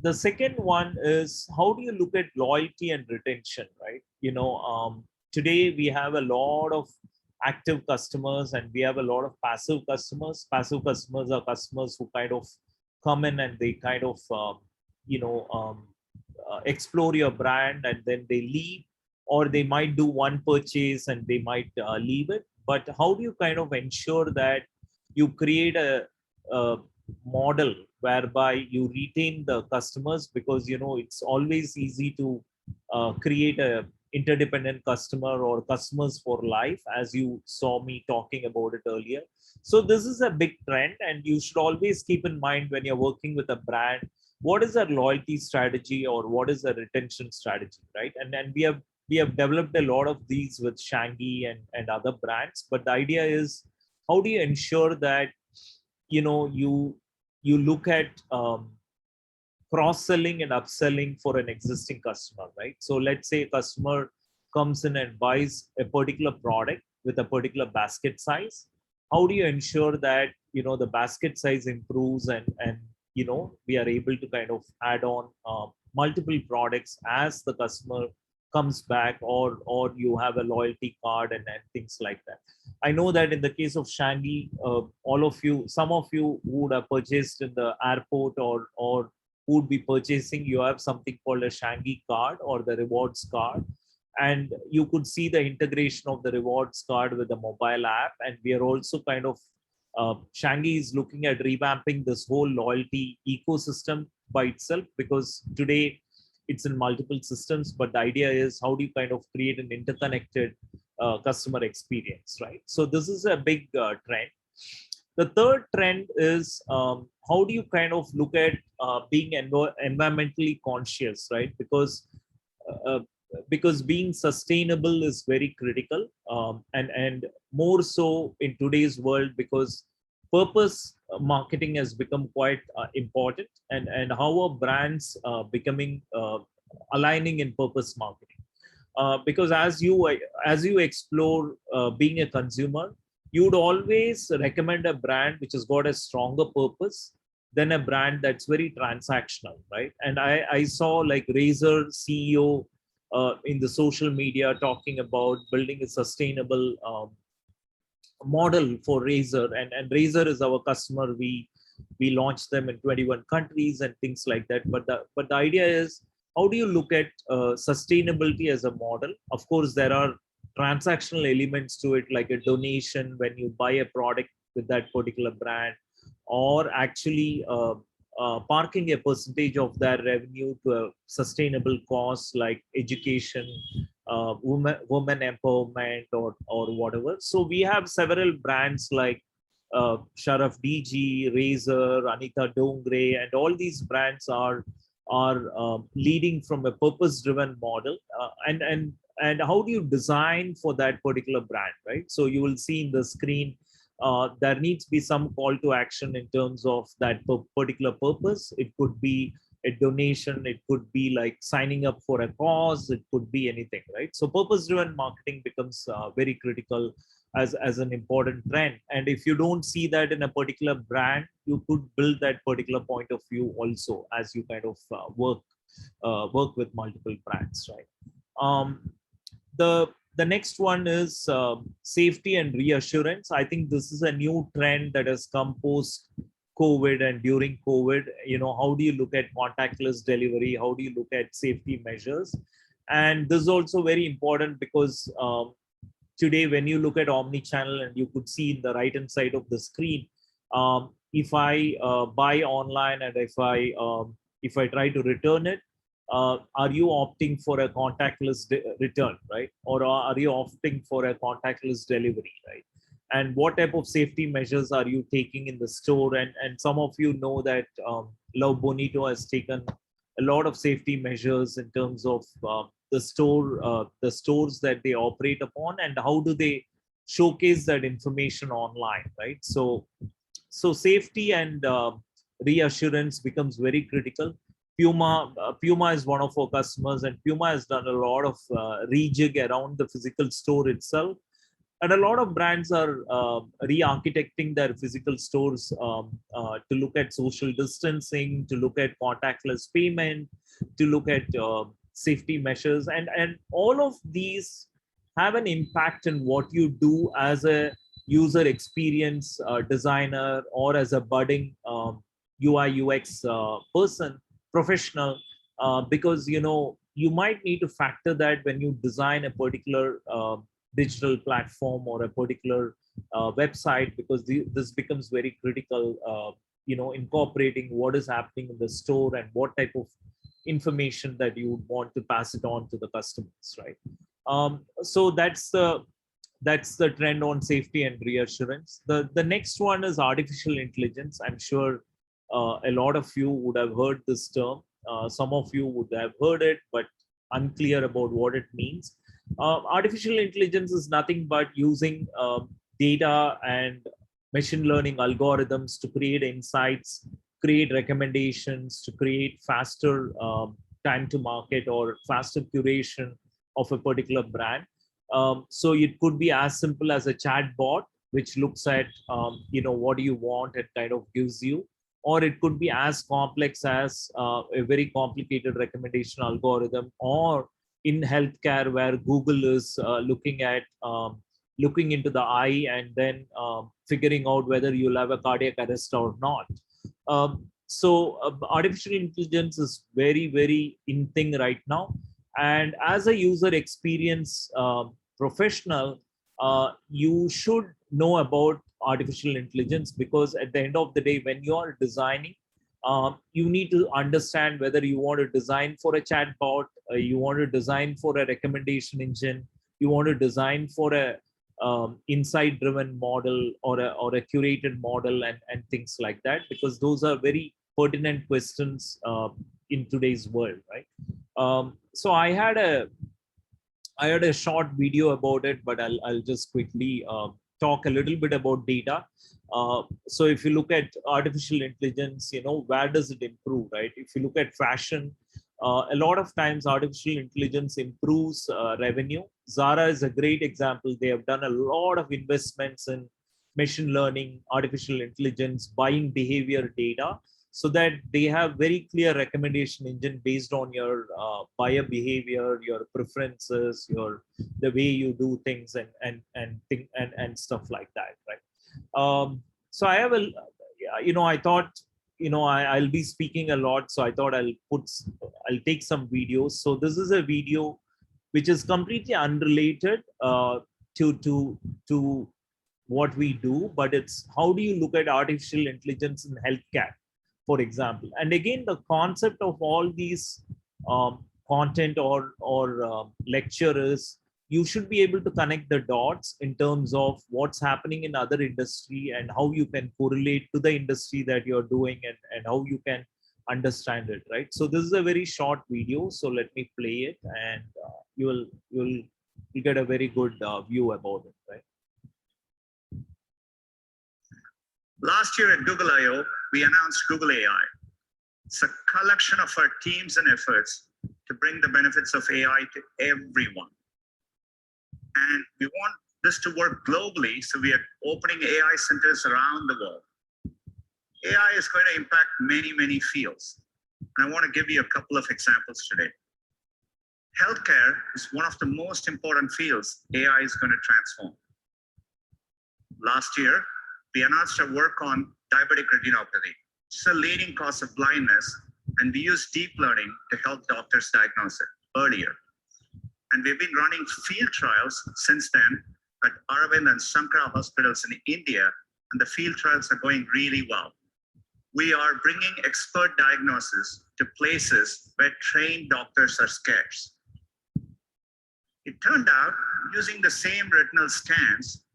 The second one is, how do you look at loyalty and retention, right? Today we have a lot of active customers, and we have a lot of passive customers. Passive customers are customers who kind of come in and they kind of explore your brand, and then they leave, or they might do one purchase and they might leave it. But how do you kind of ensure that you create a model whereby you retain the customers? Because it's always easy to create a interdependent customer or customers for life, as you saw me talking about it earlier. So this is a big trend, and you should always keep in mind when you're working with a brand, what is their loyalty strategy or what is the retention strategy, right? And we have developed a lot of these with Shangi and other brands. But the idea is, how do you ensure that you look at cross-selling and upselling for an existing customer, right? So let's say a customer comes in and buys a particular product with a particular basket size. How do you ensure that the basket size improves, and we are able to kind of add on multiple products as the customer comes back, or you have a loyalty card and things like that. I know that in the case of Shangi, some of you would have purchased in the airport, or would be purchasing, you have something called a Shangi card or the rewards card, and you could see the integration of the rewards card with the mobile app. And we are also kind of Shangi is looking at revamping this whole loyalty ecosystem by itself, because today it's in multiple systems. But the idea is, how do you kind of create an interconnected customer experience, right? So this is a big trend. The third trend is, how do you kind of look at being environmentally conscious, right? Because being sustainable is very critical, and more so in today's world, because purpose marketing has become quite important, and how are brands becoming aligning in purpose marketing. Because as you explore being a consumer, you would always recommend a brand which has got a stronger purpose than a brand that's very transactional, right? And I saw like Razer CEO in the social media talking about building a sustainable model for Razer, and Razer is our customer. We launched them in 21 countries and things like that. But the idea is, how do you look at sustainability as a model? Of course, there are transactional elements to it, like a donation when you buy a product with that particular brand, or actually parking a percentage of their revenue to a sustainable cause like education, women empowerment, or whatever. So we have several brands like Sharaf DG, Razer, Anita Dongre, and all these brands are leading from a purpose-driven model. And how do you design for that particular brand, right? So you will see in the screen, there needs to be some call to action in terms of that particular purpose. It could be a donation, it could be like signing up for a cause, it could be anything, right? So purpose-driven marketing becomes very critical as an important trend. And if you don't see that in a particular brand, you could build that particular point of view also as you kind of work with multiple brands, right? The next one is safety and reassurance. I think this is a new trend that has come post COVID and during COVID. How do you look at contactless delivery? How do you look at safety measures? And this is also very important because today, when you look at omni-channel, and you could see in the right hand side of the screen, if I buy online and if I try to return it, are you opting for a contactless return, right? Or are you opting for a contactless delivery, right? And what type of safety measures are you taking in the store? And some of you know that Love Bonito has taken a lot of safety measures in terms of the stores that they operate upon, and how do they showcase that information online, right? So safety and reassurance becomes very critical. Puma is one of our customers, and Puma has done a lot of rejig around the physical store itself. And a lot of brands are re-architecting their physical stores to look at social distancing, to look at contactless payment, to look at safety measures. And all of these have an impact in what you do as a user experience designer or as a budding UI UX person, professional, because you might need to factor that when you design a particular digital platform or a particular website, because this becomes very critical, incorporating what is happening in the store and what type of information that you would want to pass it on to the customers, right? So that's the trend on safety and reassurance. The next one is artificial intelligence. I'm sure a lot of you would have heard this term. Some of you would have heard it, but unclear about what it means. Artificial intelligence is nothing but using data and machine learning algorithms to create insights, create recommendations, to create faster time to market or faster curation of a particular brand. So it could be as simple as a chat bot, which looks at, what do you want, and kind of gives you, or it could be as complex as a very complicated recommendation algorithm, or in healthcare where Google is looking into the eye and then figuring out whether you'll have a cardiac arrest or not. So artificial intelligence is very, very in thing right now. And as a user experience professional, you should know about artificial intelligence, because at the end of the day, when you are designing, you need to understand whether you want to design for a chatbot, you want to design for a recommendation engine, you want to design for a insight-driven model or a curated model, and things like that, because those are very pertinent questions in today's world, right? So I had a short video about it, but I'll just quickly talk a little bit about data. So if you look at artificial intelligence, where does it improve, right? If you look at fashion, a lot of times artificial intelligence improves revenue. Zara is a great example. They have done a lot of investments in machine learning, artificial intelligence, buying behavior data, so that they have very clear recommendation engine based on your buyer behavior, your preferences, the way you do things, and stuff like that, right? So I have I thought, I'll be speaking a lot, so I thought I'll take some videos. So this is a video which is completely unrelated to what we do, but it's how do you look at artificial intelligence in healthcare, for example. And again, the concept of all these content or lecture is you should be able to connect the dots in terms of what's happening in other industry and how you can correlate to the industry that you're doing, and how you can understand it, right? So this is a very short video, so let me play it, and you'll get a very good view about it, right? Last year at Google I/O, we announced Google AI. It's a collection of our teams and efforts to bring the benefits of AI to everyone. And we want this to work globally, so we are opening AI centers around the world. AI is going to impact many, many fields. And I want to give you a couple of examples today. Healthcare is one of the most important fields AI is going to transform. Last year, we announced our work on diabetic retinopathy. It's a leading cause of blindness, and we use deep learning to help doctors diagnose it earlier. And we've been running field trials since then at Aravind and Sankara hospitals in India, and the field trials are going really well. We are bringing expert diagnosis to places where trained doctors are scarce. It turned out, using the same retinal scans,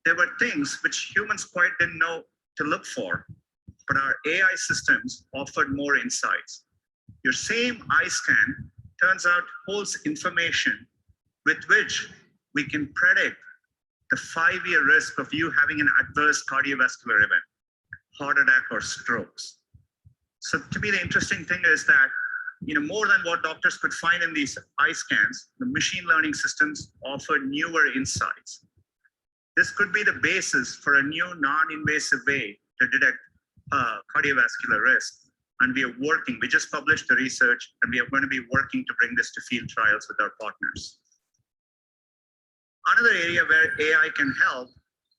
there were things which humans quite didn't know to look for, but our AI systems offered more insights. Your same eye scan turns out holds information with which we can predict the 5-year risk of you having an adverse cardiovascular event, heart attack or strokes. So to me, the interesting thing is that, more than what doctors could find in these eye scans, the machine learning systems offer newer insights. This could be the basis for a new non-invasive way to detect cardiovascular risk. And we just published the research, and we are going to be working to bring this to field trials with our partners. Another area where AI can help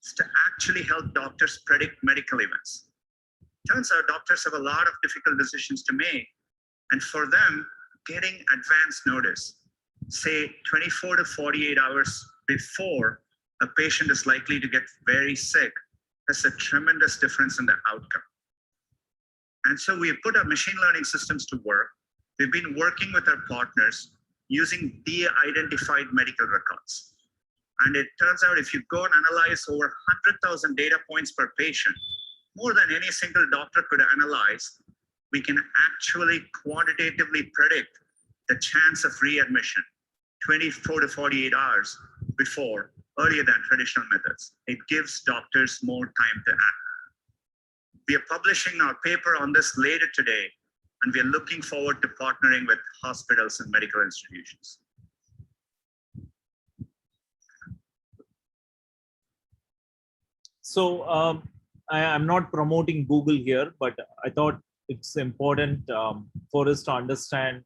is to actually help doctors predict medical events. Turns out doctors have a lot of difficult decisions to make, and for them, getting advance notice, say 24 to 48 hours before a patient is likely to get very sick, has a tremendous difference in the outcome. And so we have put our machine learning systems to work. We've been working with our partners using de-identified medical records. And it turns out if you go and analyze over 100,000 data points per patient, more than any single doctor could analyze, we can actually quantitatively predict the chance of readmission 24 to 48 hours before, earlier than traditional methods. It gives doctors more time to act. We are publishing our paper on this later today, and we are looking forward to partnering with hospitals and medical institutions. So I'm not promoting Google here, but I thought it's important for us to understand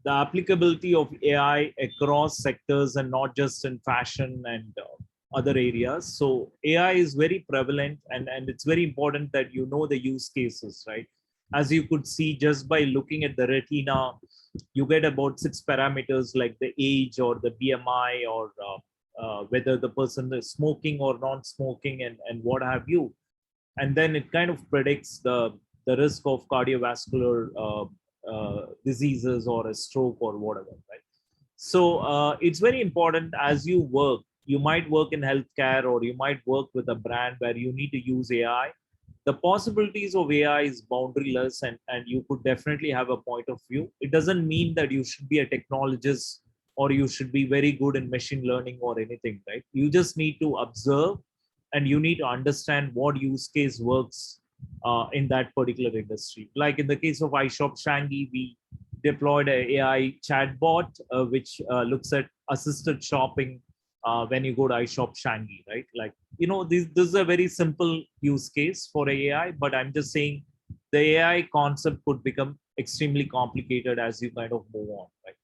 the applicability of AI across sectors and not just in fashion and other areas. So AI is very prevalent, and it's very important that you know the use cases, right? As you could see, just by looking at the retina, you get about 6 parameters like the age or the BMI or whether the person is smoking or non-smoking and what have you. And then it kind of predicts the risk of cardiovascular diseases or a stroke or whatever, right? So it's very important as you work. You might work in healthcare, or you might work with a brand where you need to use AI. The possibilities of AI is boundaryless, and you could definitely have a point of view. It doesn't mean that you should be a technologist or you should be very good in machine learning or anything, right? You just need to observe, and you need to understand what use case works in that particular industry. Like in the case of iShop Shangi, we deployed an AI chatbot which looks at assisted shopping when you go to iShop Shangi, right? Like, this is a very simple use case for AI, but I'm just saying the AI concept could become extremely complicated as you kind of move on, right?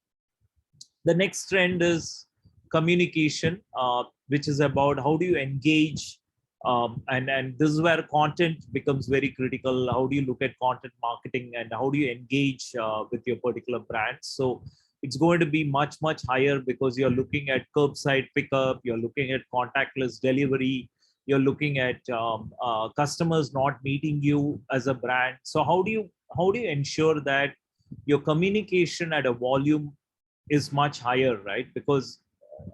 The next trend is communication, which is about how do you engage, and this is where content becomes very critical. How do you look at content marketing, and how do you engage with your particular brand? So it's going to be much, much higher because you're looking at curbside pickup, you're looking at contactless delivery, you're looking at customers not meeting you as a brand. So how do you ensure that your communication at a volume is much higher, right? Because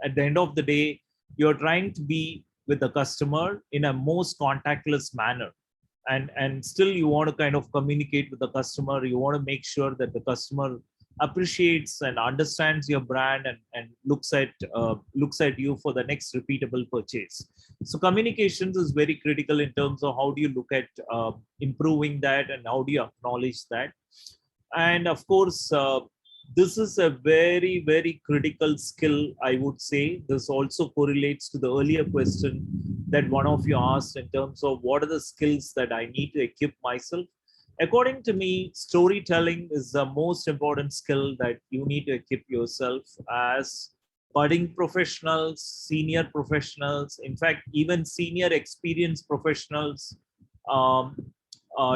at the end of the day, you're trying to be with the customer in a most contactless manner. And still you want to kind of communicate with the customer. You want to make sure that the customer appreciates and understands your brand and looks at you for the next repeatable purchase. So communications is very critical in terms of how do you look at improving that and how do you acknowledge that. And of course, this is a very, very critical skill, I would say. This also correlates to the earlier question that one of you asked in terms of what are the skills that I need to equip myself. According to me, storytelling is the most important skill that you need to equip yourself as budding professionals, senior professionals, in fact, even senior experienced professionals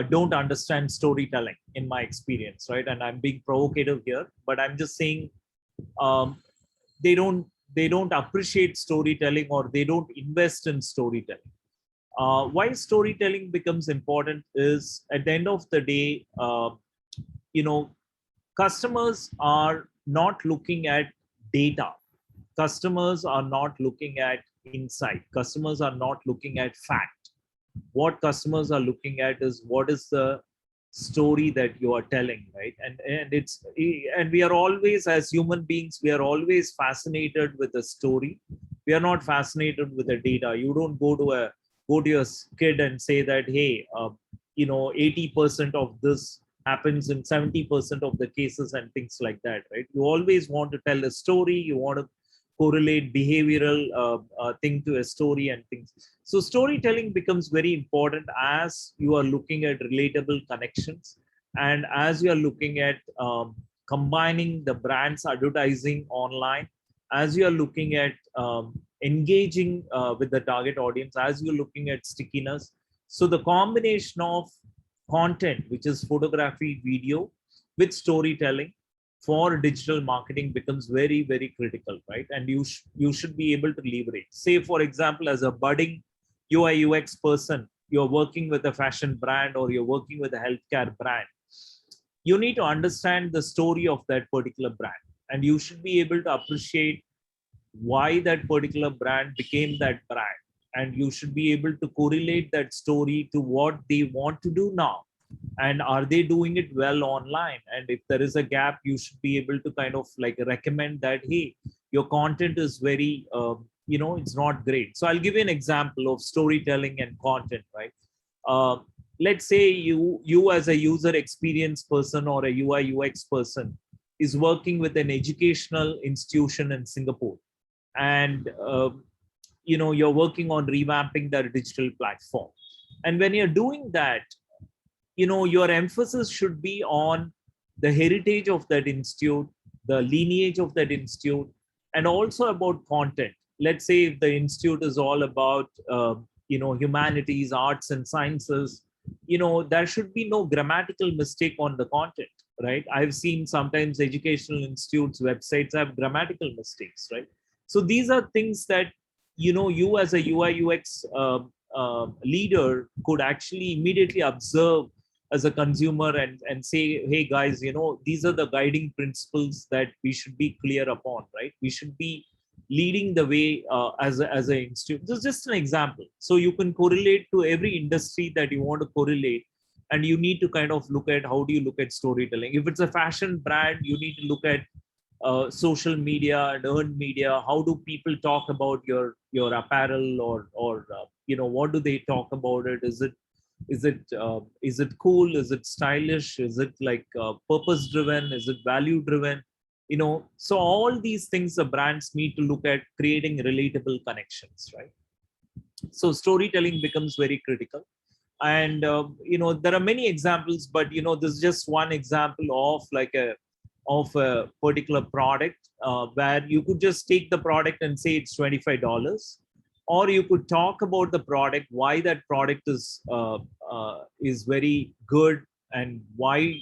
don't understand storytelling in my experience, right? And I'm being provocative here, but I'm just saying they don't appreciate storytelling, or they don't invest in storytelling. Why storytelling becomes important is at the end of the day, customers are not looking at data. Customers are not looking at insight. Customers are not looking at fact. What customers are looking at is what is the story that you are telling, right? And we are always, as human beings, we are always fascinated with the story. We are not fascinated with the data. You don't go to your kid and say that, hey, 80% of this happens in 70% of the cases and things like that, right? You always want to tell a story. You want to correlate behavioral thing to a story and things. So storytelling becomes very important as you are looking at relatable connections, and as you are looking at combining the brand's advertising online, as you are looking at engaging with the target audience, as you're looking at stickiness. So the combination of content, which is photography, video, with storytelling for digital marketing becomes very, very critical, right? And you should be able to leverage. Say, for example, as a budding UI UX person, you're working with a fashion brand or you're working with a healthcare brand. You need to understand the story of that particular brand, and you should be able to appreciate why that particular brand became that brand, and you should be able to correlate that story to what they want to do now, and are they doing it well online. And if there is a gap, you should be able to kind of like recommend that, hey, your content is very it's not great. So I'll give you an example of storytelling and content, right? Let's say you as a user experience person or a UI UX person is working with an educational institution in Singapore, and you're working on revamping their digital platform. And when you're doing that, your emphasis should be on the heritage of that institute, the lineage of that institute, and also about content. Let's say if the institute is all about humanities, arts and sciences, there should be no grammatical mistake on the content, right? I've seen sometimes educational institutes websites have grammatical mistakes, right? So these are things that you as a UI UX leader could actually immediately observe as a consumer and say, hey guys, these are the guiding principles that we should be clear upon, right? We should be leading the way as an institute. This is just an example. So you can correlate to every industry that you want to correlate, and you need to kind of look at how do you look at storytelling. If it's a fashion brand, you need to look at social media and earned media. How do people talk about your apparel, or what do they talk about it? Is it cool? Is it stylish? Is it like purpose driven? Is it value driven? So all these things the brands need to look at, creating relatable connections, right? So storytelling becomes very critical. And there are many examples, but this is just one example of a particular product where you could just take the product and say it's $25, or you could talk about the product, why that product is very good, and why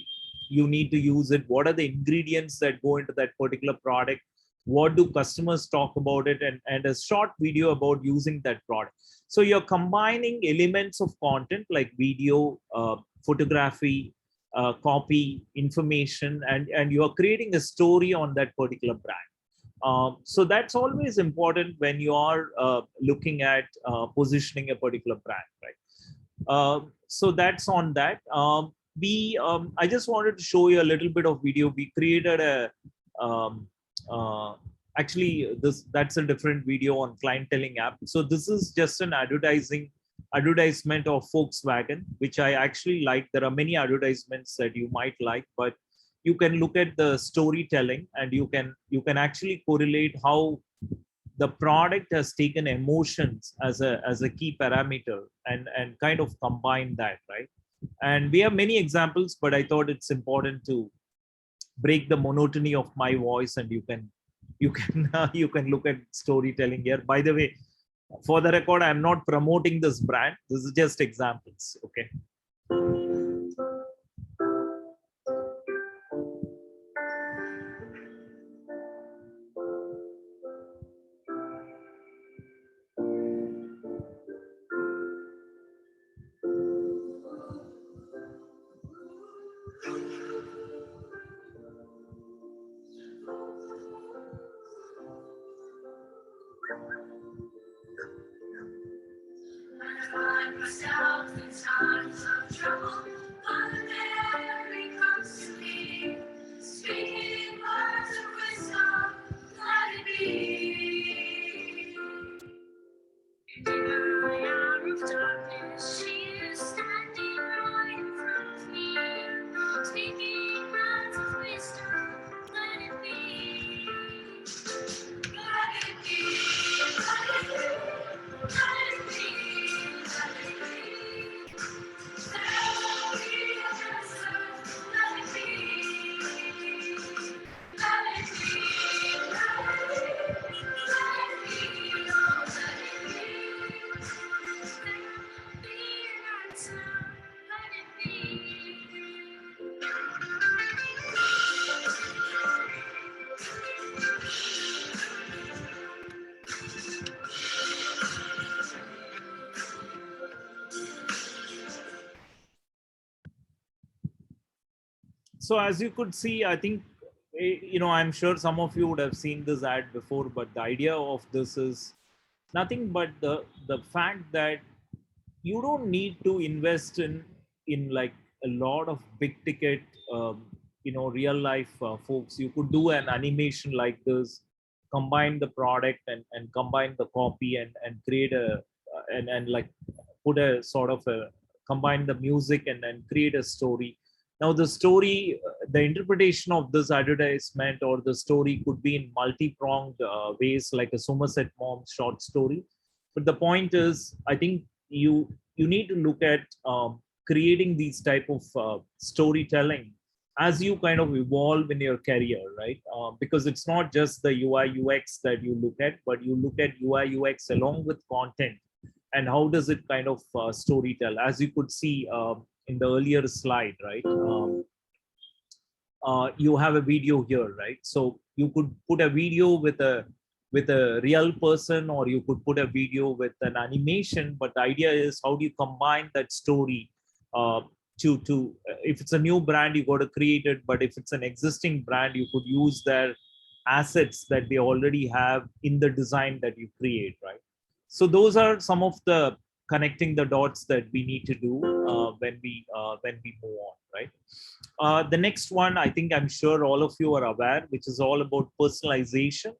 you need to use it. What are the ingredients that go into that particular product? What do customers talk about it? And a short video about using that product. So you're combining elements of content like video, photography, copy, information, and you are creating a story on that particular brand. So that's always important when you are looking at positioning a particular brand, right? So that's on that. I just wanted to show you a little bit of video. We created a um, actually that's a different video on clienteling app. So this is just an advertisement of Volkswagen, which I actually like. There are many advertisements that you might like, but you can look at the storytelling and you can actually correlate how the product has taken emotions as a key parameter and kind of combine that, right? And we have many examples, but I thought it's important to break the monotony of my voice, and you can you can look at storytelling here. By the way, for the record, I'm not promoting this brand. This is just examples. Okay. Find myself in times of trouble, Mother Mary comes to me, speaking words of wisdom, let it be. In my hour of darkness, she is standing right in front of me, speaking words of wisdom, let it be. Let it be, let it be, let it be, let it be. There will be a answer, let it be. Let it be, let it be, let it be, oh, let it be. There will be an answer, let it be. So as you could see, I think, I'm sure some of you would have seen this ad before, but the idea of this is nothing but the fact that you don't need to invest in like a lot of big ticket, real life folks. You could do an animation like this, combine the product and combine the copy and create and like put a sort of a combine the music and create a story. Now the story, the interpretation of this advertisement or the story could be in multi-pronged ways, like a Somerset Maugham short story. But the point is, I think you need to look at creating these type of storytelling as you kind of evolve in your career, right? Because it's not just the UI UX that you look at, but you look at UI UX along with content, and how does it kind of story tell, as you could see in the earlier slide, right? You have a video here, right? So you could put a video with a real person, or you could put a video with an animation. But the idea is, how do you combine that story uh, to if it's a new brand, you got to create it. But if it's an existing brand, you could use their assets that they already have in the design that you create, right? So those are some of the connecting the dots that we need to do when we move on, right? The next one, I think I'm sure all of you are aware, which is all about personalization.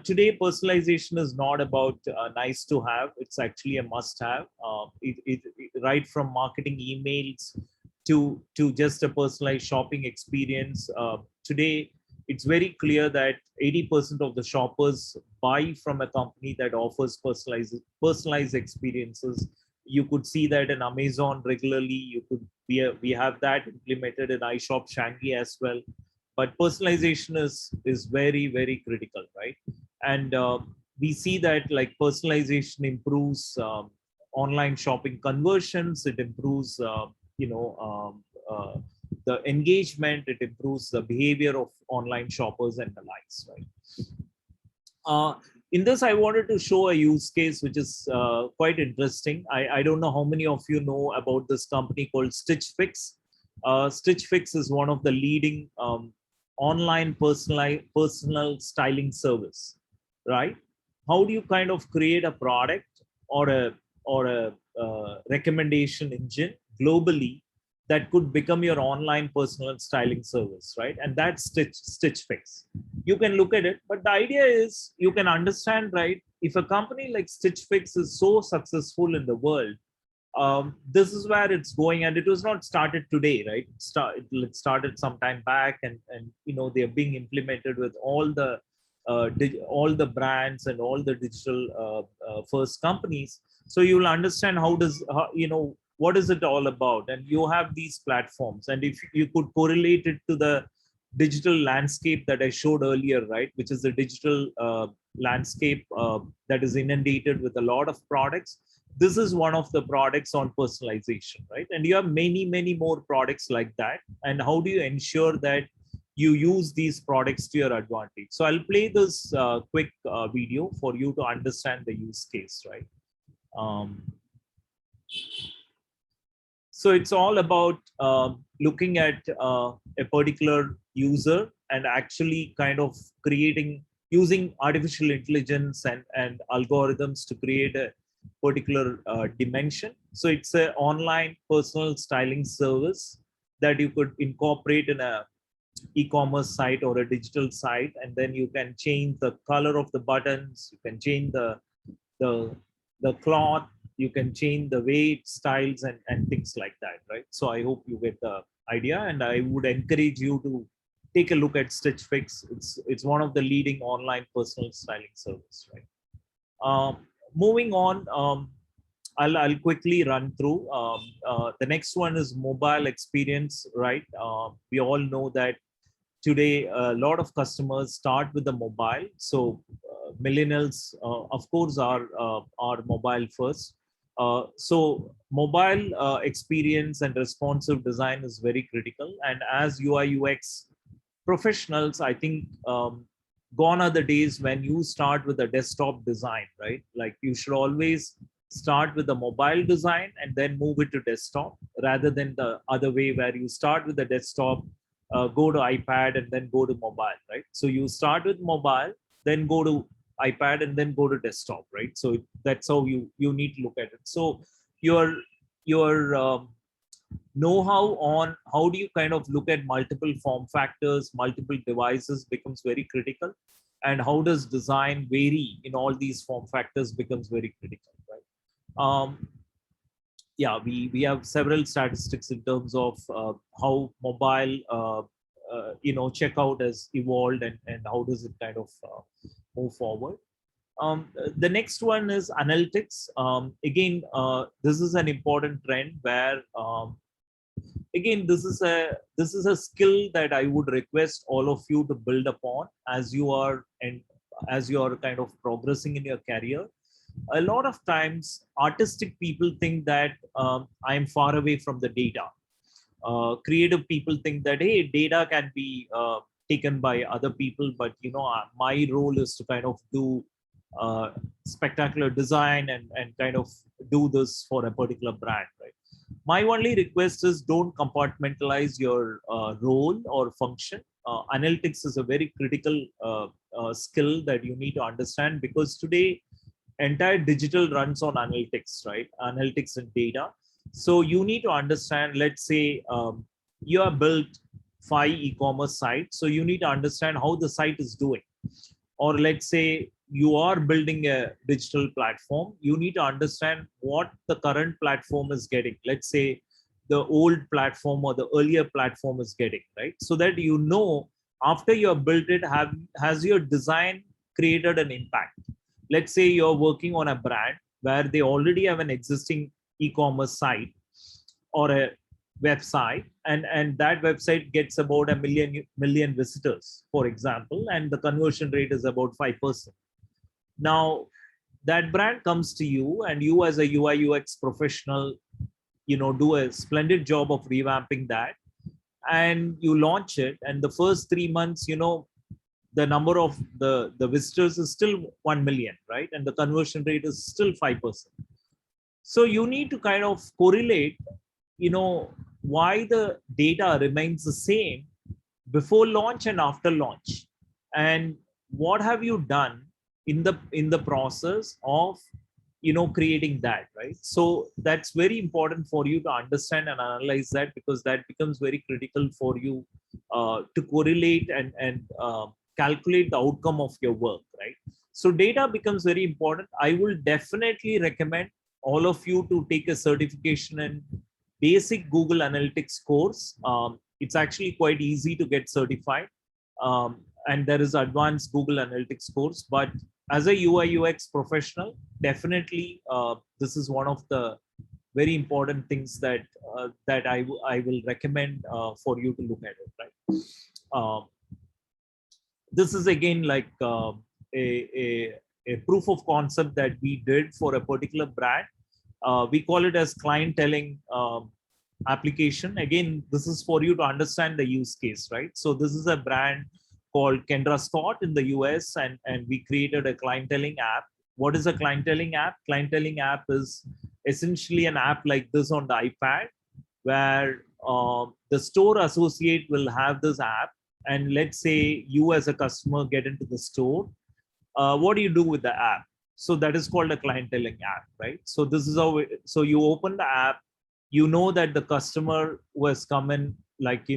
Today, personalization is not about nice to have; it's actually a must-have. Right from marketing emails to just a personalized shopping experience. Today, it's very clear that 80% of the shoppers buy from a company that offers personalized experiences. You could see that in Amazon regularly. We have that implemented in iShop Shanghai as well. But personalization is very, very critical, right? And we see that like personalization improves online shopping conversions. It improves the engagement. It improves the behavior of online shoppers and the likes, right? In this, I wanted to show a use case which is quite interesting. I don't know how many of you know about this company called Stitch Fix. Stitch Fix is one of the leading online personal styling service, right? How do you kind of create a product or a recommendation engine globally that could become your online personal styling service, right? And that's Stitch Fix. You can look at it, but the idea is you can understand, right? If a company like Stitch Fix is so successful in the world, this is where it's going, and it was not started today, right? It started some time back, and they're being implemented with all the brands and all the digital first companies. So you'll understand what is it all about, and you have these platforms, and if you could correlate it to the digital landscape that I showed earlier, right, which is the digital landscape that is inundated with a lot of products. This is one of the products on personalization, right? And you have many more products like that. And how do you ensure that you use these products to your advantage? So I'll play this quick video for you to understand the use case, right? So it's all about looking at a particular user and actually kind of using artificial intelligence and algorithms to create a particular dimension. So it's an online personal styling service that you could incorporate in a e-commerce site or a digital site, and then you can change the color of the buttons, you can change the cloth, you can change the way it styles and things like that, right? So I hope you get the idea, and I would encourage you to take a look at Stitch Fix. It's one of the leading online personal styling service, right? Moving on, I'll quickly run through. The next one is mobile experience, right? We all know that today a lot of customers start with the mobile. So millennials, of course, are mobile first. So mobile experience and responsive design is very critical. And as UI UX professionals, I think gone are the days when you start with a desktop design, right? Like you should always start with the mobile design and then move it to desktop, rather than the other way where you start with the desktop, go to iPad and then go to mobile, right? So you start with mobile, then go to iPad and then go to desktop, right? So that's how you need to look at it. So your know-how on how do you kind of look at multiple form factors, multiple devices becomes very critical, and how does design vary in all these form factors becomes very critical, right? Yeah, we have several statistics in terms of how mobile checkout has evolved, and how does it kind of move forward. The next one is analytics. Again, this is an important trend where again, this is a skill that I would request all of you to build upon as you are kind of progressing in your career. A lot of times, artistic people think that I am far away from the data. Creative people think that, hey, data can be taken by other people, but my role is to kind of do spectacular design and kind of do this for a particular brand, right? My only request is don't compartmentalize your role or function. Analytics is a very critical skill that you need to understand, because today entire digital runs on analytics, right? Analytics and data. So you need to understand, let's say you have built 5 e-commerce sites. So you need to understand how the site is doing. Or let's say you are building a digital platform, you need to understand what the current platform is getting. Let's say the old platform or the earlier platform is getting, right? So that after you have built it, has your design created an impact? Let's say you're working on a brand where they already have an existing e-commerce site or a website, and that website gets about a million visitors, for example, and the conversion rate is about 5%. Now that brand comes to you, and you as a UI UX professional, do a splendid job of revamping that, and you launch it, and the first 3 months, the number of the visitors is still 1 million, right? And the conversion rate is still 5%. So you need to kind of correlate, why the data remains the same, before launch and after launch, and what have you done in the process of creating that, right? So that's very important for you to understand and analyze that, because that becomes very critical for you to correlate and calculate the outcome of your work, right? So data becomes very important. I will definitely recommend all of you to take a certification in basic Google Analytics course. It's actually quite easy to get certified, and there is advanced Google Analytics course. But as a UI UX professional, definitely this is one of the very important things that I will recommend for you to look at it, right? This is again like a proof of concept that we did for a particular brand. We call it as clienteling application. Again, this is for you to understand the use case, right? So this is a brand called Kendra Scott in the US, and we created a clienteling app. What is a clienteling app? Clienteling app is essentially an app like this on the iPad, where the store associate will have this app, and let's say you as a customer get into the store. What do you do with the app? So that is called a clienteling app, right? So this is how so you open the app, you know that the customer who has come in, like,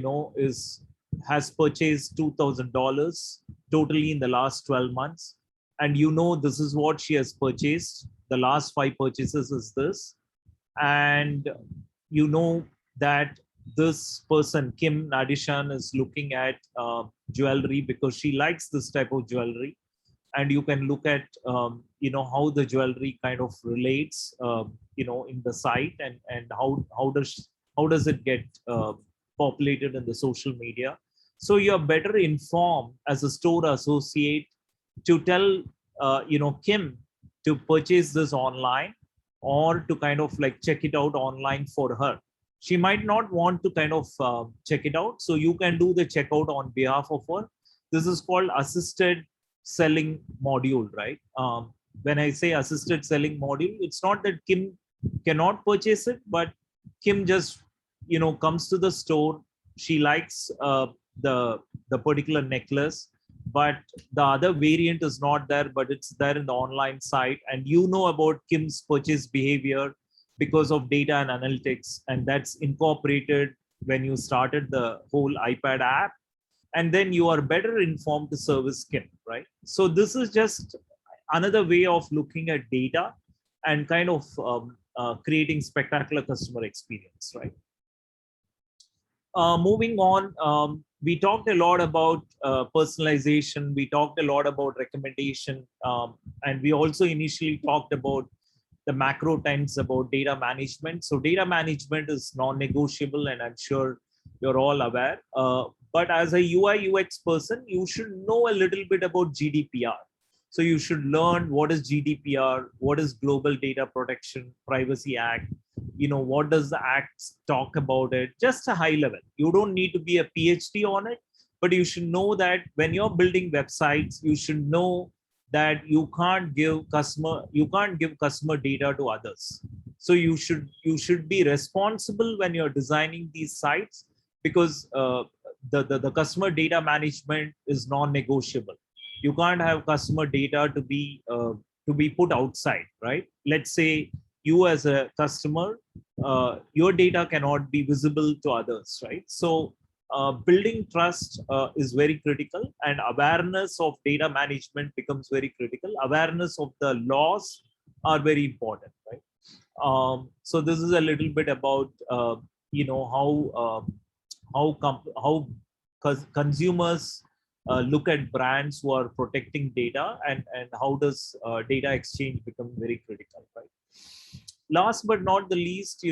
has purchased $2,000 totally in the last 12 months. And this is what she has purchased. The last 5 purchases is this. And that this person, Kim Nadishan, is looking at jewelry because she likes this type of jewelry. And you can look at, how the jewelry kind of relates, in the site, and how does it get populated in the social media. So you're better informed as a store associate to tell, Kim to purchase this online, or to kind of like check it out online for her. She might not want to kind of check it out. So you can do the checkout on behalf of her. This is called assisted selling module, right? When I say assisted selling module, it's not that Kim cannot purchase it, but Kim just, comes to the store. She likes the particular necklace, but the other variant is not there, but it's there in the online site. And about Kim's purchase behavior because of data and analytics. And that's incorporated when you started the whole iPad app. And then you are better informed to service Kim, right? So this is just another way of looking at data and kind of creating spectacular customer experience, right? Moving on, we talked a lot about personalization. We talked a lot about recommendation. And we also initially talked about the macro trends about data management. So data management is non-negotiable, and I'm sure you're all aware. But as a UI UX person, you should know a little bit about GDPR. So you should learn what is GDPR, what is Global Data Protection Privacy Act, what does the act talk about it, just a high level. You don't need to be a PhD on it, but you should know that when you're building websites, you should know that you can't give customer data to others. So you should be responsible when you're designing these sites, because the customer data management is non-negotiable. You can't have customer data to be put outside, right? Let's say you as a customer, your data cannot be visible to others, right? So building trust is very critical, and awareness of data management becomes very critical. Awareness of the laws are very important, right? So this is a little bit about how consumers look at brands who are protecting data, and how does data exchange become very critical, right? Last but not the least,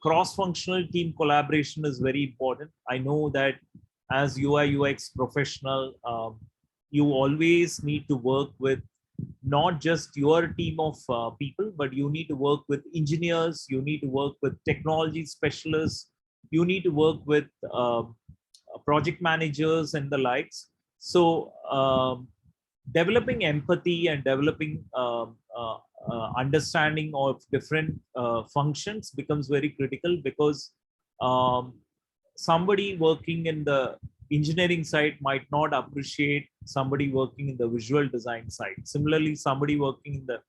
cross-functional team collaboration is very important. I know that as UI UX professional, you always need to work with not just your team of people, but you need to work with engineers, you need to work with technology specialists, you need to work with project managers and the likes. So developing empathy and developing understanding of different functions becomes very critical, because somebody working in the engineering side might not appreciate somebody working in the visual design side. Similarly, somebody working in the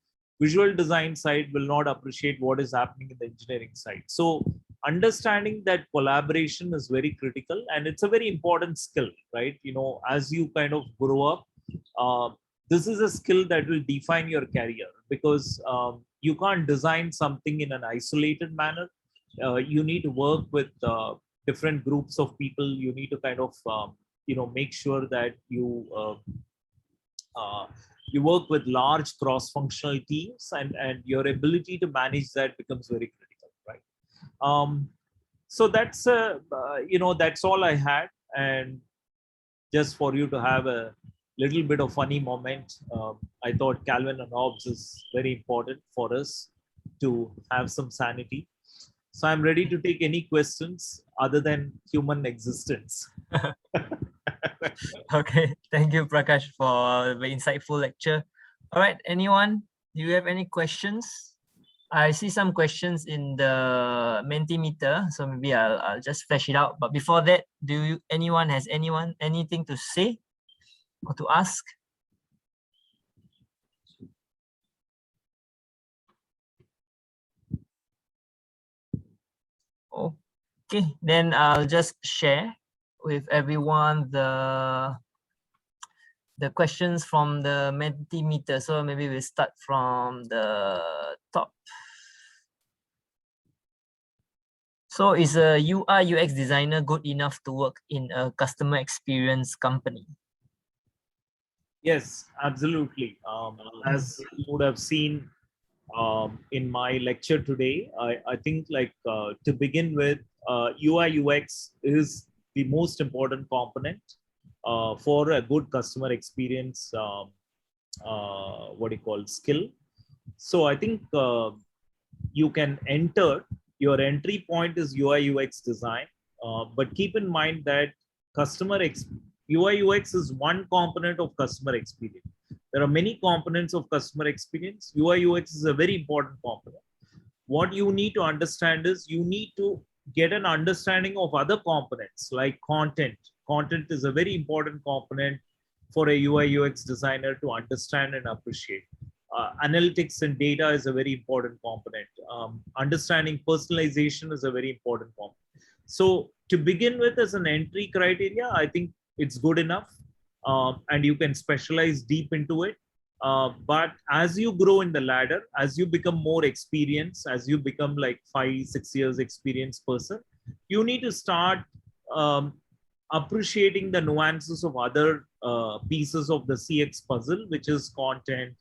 visual design side will not appreciate what is happening in the engineering side. So understanding that collaboration is very critical, and it's a very important skill, right? You know, as you kind of grow up, this is a skill that will define your career, because you can't design something in an isolated manner. You need to work with different groups of people. You need to kind of make sure that you work with large cross-functional teams, and your ability to manage that becomes very critical, right? So that's that's all I had. And just for you to have a little bit of funny moment, I thought Calvin and Hobbes is very important for us to have some sanity. So I'm ready to take any questions other than human existence. Okay, thank you, Prakash, for the insightful lecture. All right, anyone, do you have any questions? I see some questions in the Mentimeter, so maybe I'll just flash it out. But before that, anyone has anything to say or to ask? Okay, then I'll just share with everyone the questions from the Mentimeter. So maybe we'll start from the top. So is a UI UX designer good enough to work in a customer experience company? Yes, absolutely. As you would have seen in my lecture today, I think to begin with, UI UX is the most important component for a good customer experience, skill. So I think you can enter, your entry point is UI UX design, but keep in mind that UI UX is one component of customer experience. There are many components of customer experience. UI UX is a very important component. What you need to understand is you need to get an understanding of other components like content. Content is a very important component for a UI UX designer to understand and appreciate. Analytics and data is a very important component. Understanding personalization is a very important component. So to begin with, as an entry criteria, I think it's good enough, and you can specialize deep into it. But as you grow in the ladder, as you become more experienced, as you become like 5-6 years experienced person, you need to start appreciating the nuances of other pieces of the CX puzzle, which is content,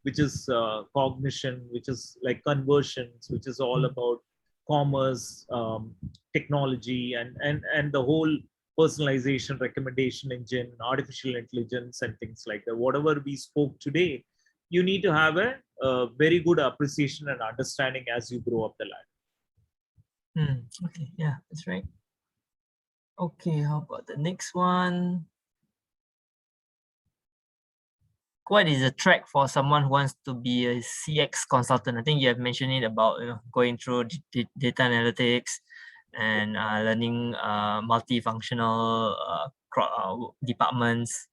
which is cognition, which is like conversions, which is all about commerce, technology, and the whole personalization, recommendation engine, artificial intelligence, and things like that. Whatever we spoke today, you need to have a very good appreciation and understanding as you grow up the ladder. Okay, yeah, that's right. Okay, how about the next one? What is the track for someone who wants to be a CX consultant? I think you have mentioned it about going through data analytics and learning multifunctional departments.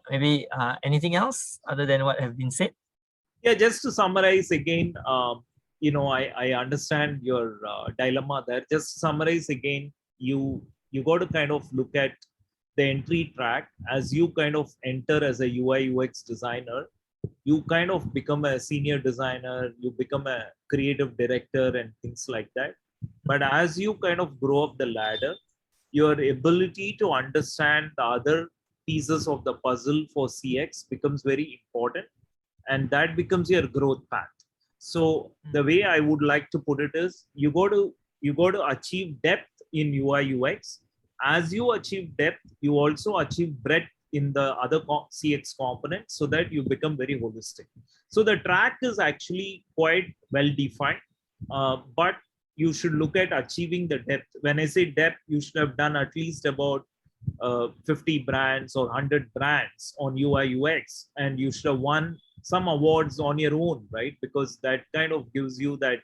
Maybe anything else other than what have been said? Yeah, just to summarize again, I understand your dilemma there. Just to summarize again, you got to kind of look at the entry track. As you kind of enter as a UI UX designer, you kind of become a senior designer, you become a creative director and things like that. But as you kind of grow up the ladder, your ability to understand the other pieces of the puzzle for CX becomes very important, and that becomes your growth path. So the way I would like to put it is, you got to achieve depth in UI UX. As you achieve depth, you also achieve breadth in the other CX components, so that you become very holistic. So the track is actually quite well defined, but you should look at achieving the depth. When I say depth, you should have done at least about 50 brands or 100 brands on UI UX, and you should have won some awards on your own, right? Because that kind of gives you that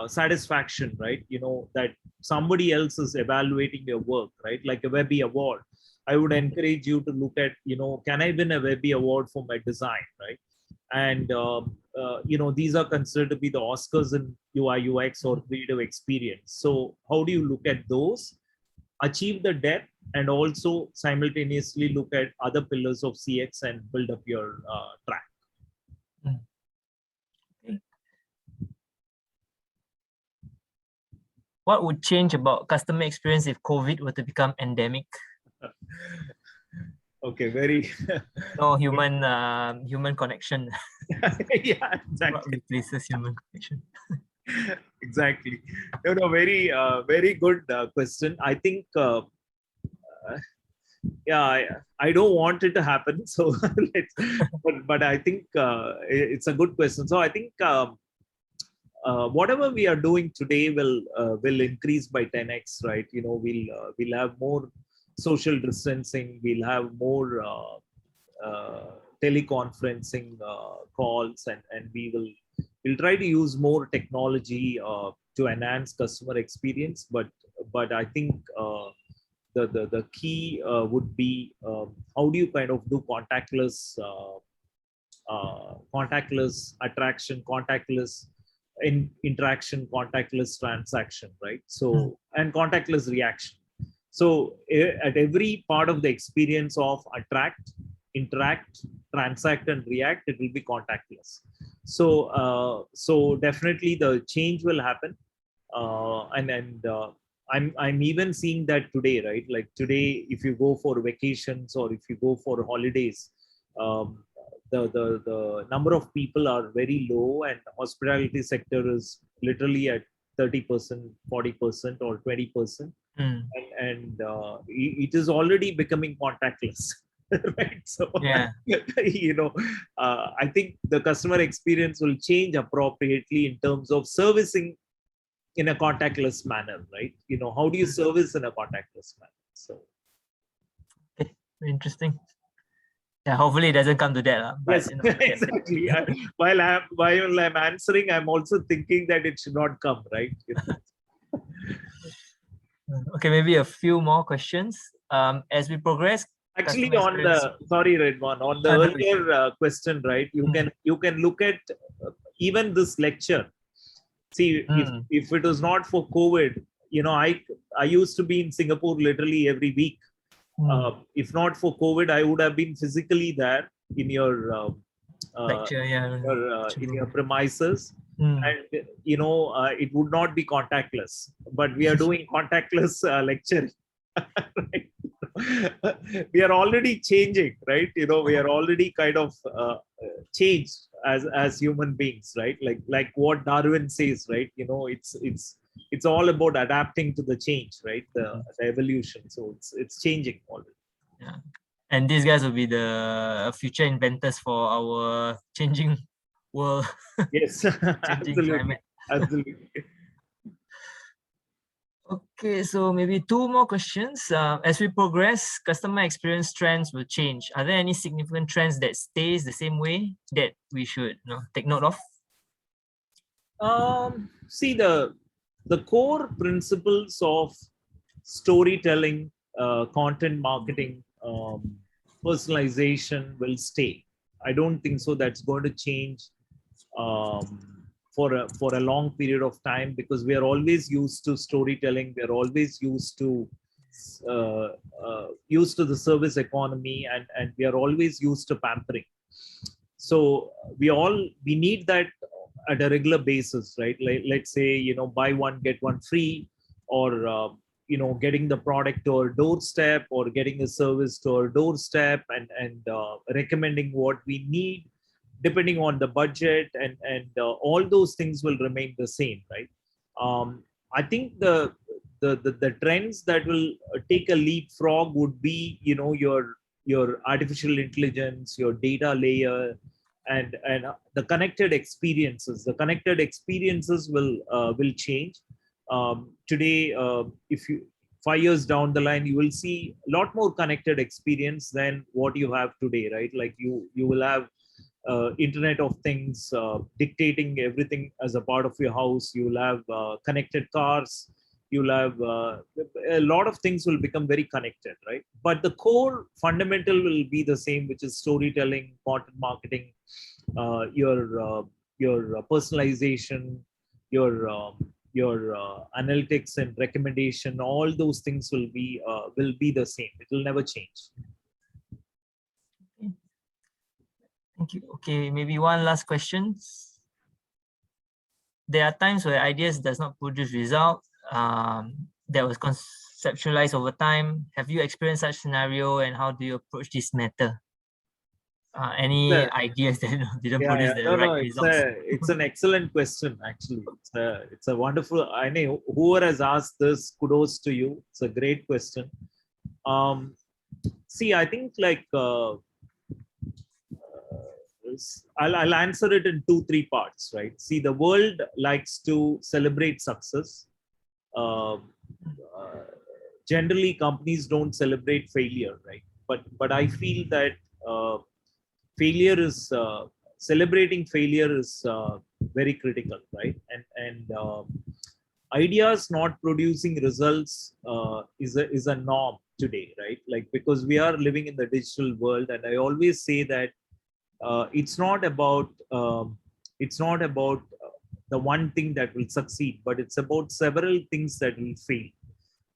satisfaction, right? That somebody else is evaluating your work, right? Like a Webby Award. I would encourage you to look at, can I win a Webby Award for my design, right? And these are considered to be the Oscars in UI UX or creative experience. So how do you look at those, achieve the depth, and also simultaneously look at other pillars of CX and build up your track? What would change about customer experience if COVID were to become endemic? Okay, very No human connection. yeah, exactly. Replaces human connection. Exactly. Very good question. I think I don't want it to happen, so but I think it's a good question. So I think whatever we are doing today will increase by 10x, right? We'll have more social distancing, we'll have more teleconferencing calls, and we'll try to use more technology to enhance customer experience. But I think the key would be, how do you kind of do contactless attraction, contactless interaction, contactless transaction, right? So and contactless reaction. So at every part of the experience of attract, interact, transact, and react, it will be contactless. So definitely the change will happen, and I'm even seeing that today, right? Like today, if you go for vacations or if you go for holidays, the number of people are very low, and hospitality sector is literally at 30%, 40%, or 20%, and it is already becoming contactless. Right? So Yeah. I think the customer experience will change appropriately in terms of servicing in a contactless manner, right? How do you service in a contactless manner? So Okay, interesting. Yeah, hopefully it doesn't come to that. But, yes, exactly. While I'm answering, I'm also thinking that it should not come, right? Okay, maybe a few more questions. As we progress, actually customer on experience. the sorry, Redwan, on the earlier question, right? You can look at even this lecture. See, if it was not for COVID, I used to be in Singapore literally every week. If not for COVID, I would have been physically there in your lecture, in your premises, and it would not be contactless. But we are doing contactless lecture. Right? We are already changing, right? We are already kind of changed as human beings, right? Like what Darwin says, right? It's all about adapting to the change, right? The evolution. So it's changing already. Yeah. And these guys will be the future inventors for our changing world. Yes, changing climate. Absolutely. Okay, so maybe two more questions. As we progress, customer experience trends will change. Are there any significant trends that stays the same way that we should take note of? See, the core principles of storytelling, content marketing, personalization will stay. I don't think so that's going to change for a long period of time, because we are always used to storytelling. We are always used to the service economy, and we are always used to pampering. So we need that at a regular basis, right? Let's say, buy one get one free, or getting the product to our doorstep, or getting a service to our doorstep, and recommending what we need depending on the budget, and all those things will remain the same, right? I think the trends that will take a leapfrog would be, your artificial intelligence, your data layer, and the connected experiences. The connected experiences will change. Today, if you 5 years down the line, you will see a lot more connected experience than what you have today, right? Like you will have Internet of Things dictating everything as a part of your house. You'll have connected cars. You'll have a lot of things will become very connected, right? But the core fundamental will be the same, which is storytelling, content marketing, your personalization, your analytics and recommendation. All those things will be the same. It will never change. Thank you. Okay, maybe one last question. There are times where ideas does not produce result. That was conceptualized over time. Have you experienced such scenario, and how do you approach this matter? Any Yeah. ideas that didn't Yeah, produce yeah. the right It's results? it's an excellent question. Actually, it's a wonderful. I know whoever has asked this, kudos to you. It's a great question. See, I think like I'll answer it in 2-3 parts, right? See, the world likes to celebrate success. Uh, uh, Generally, companies don't celebrate failure, right? But I feel that failure is celebrating failure is very critical, right? And ideas not producing results is a norm today, right? Like, because we are living in the digital world, and I always say that it's not about the one thing that will succeed, but it's about several things that will fail.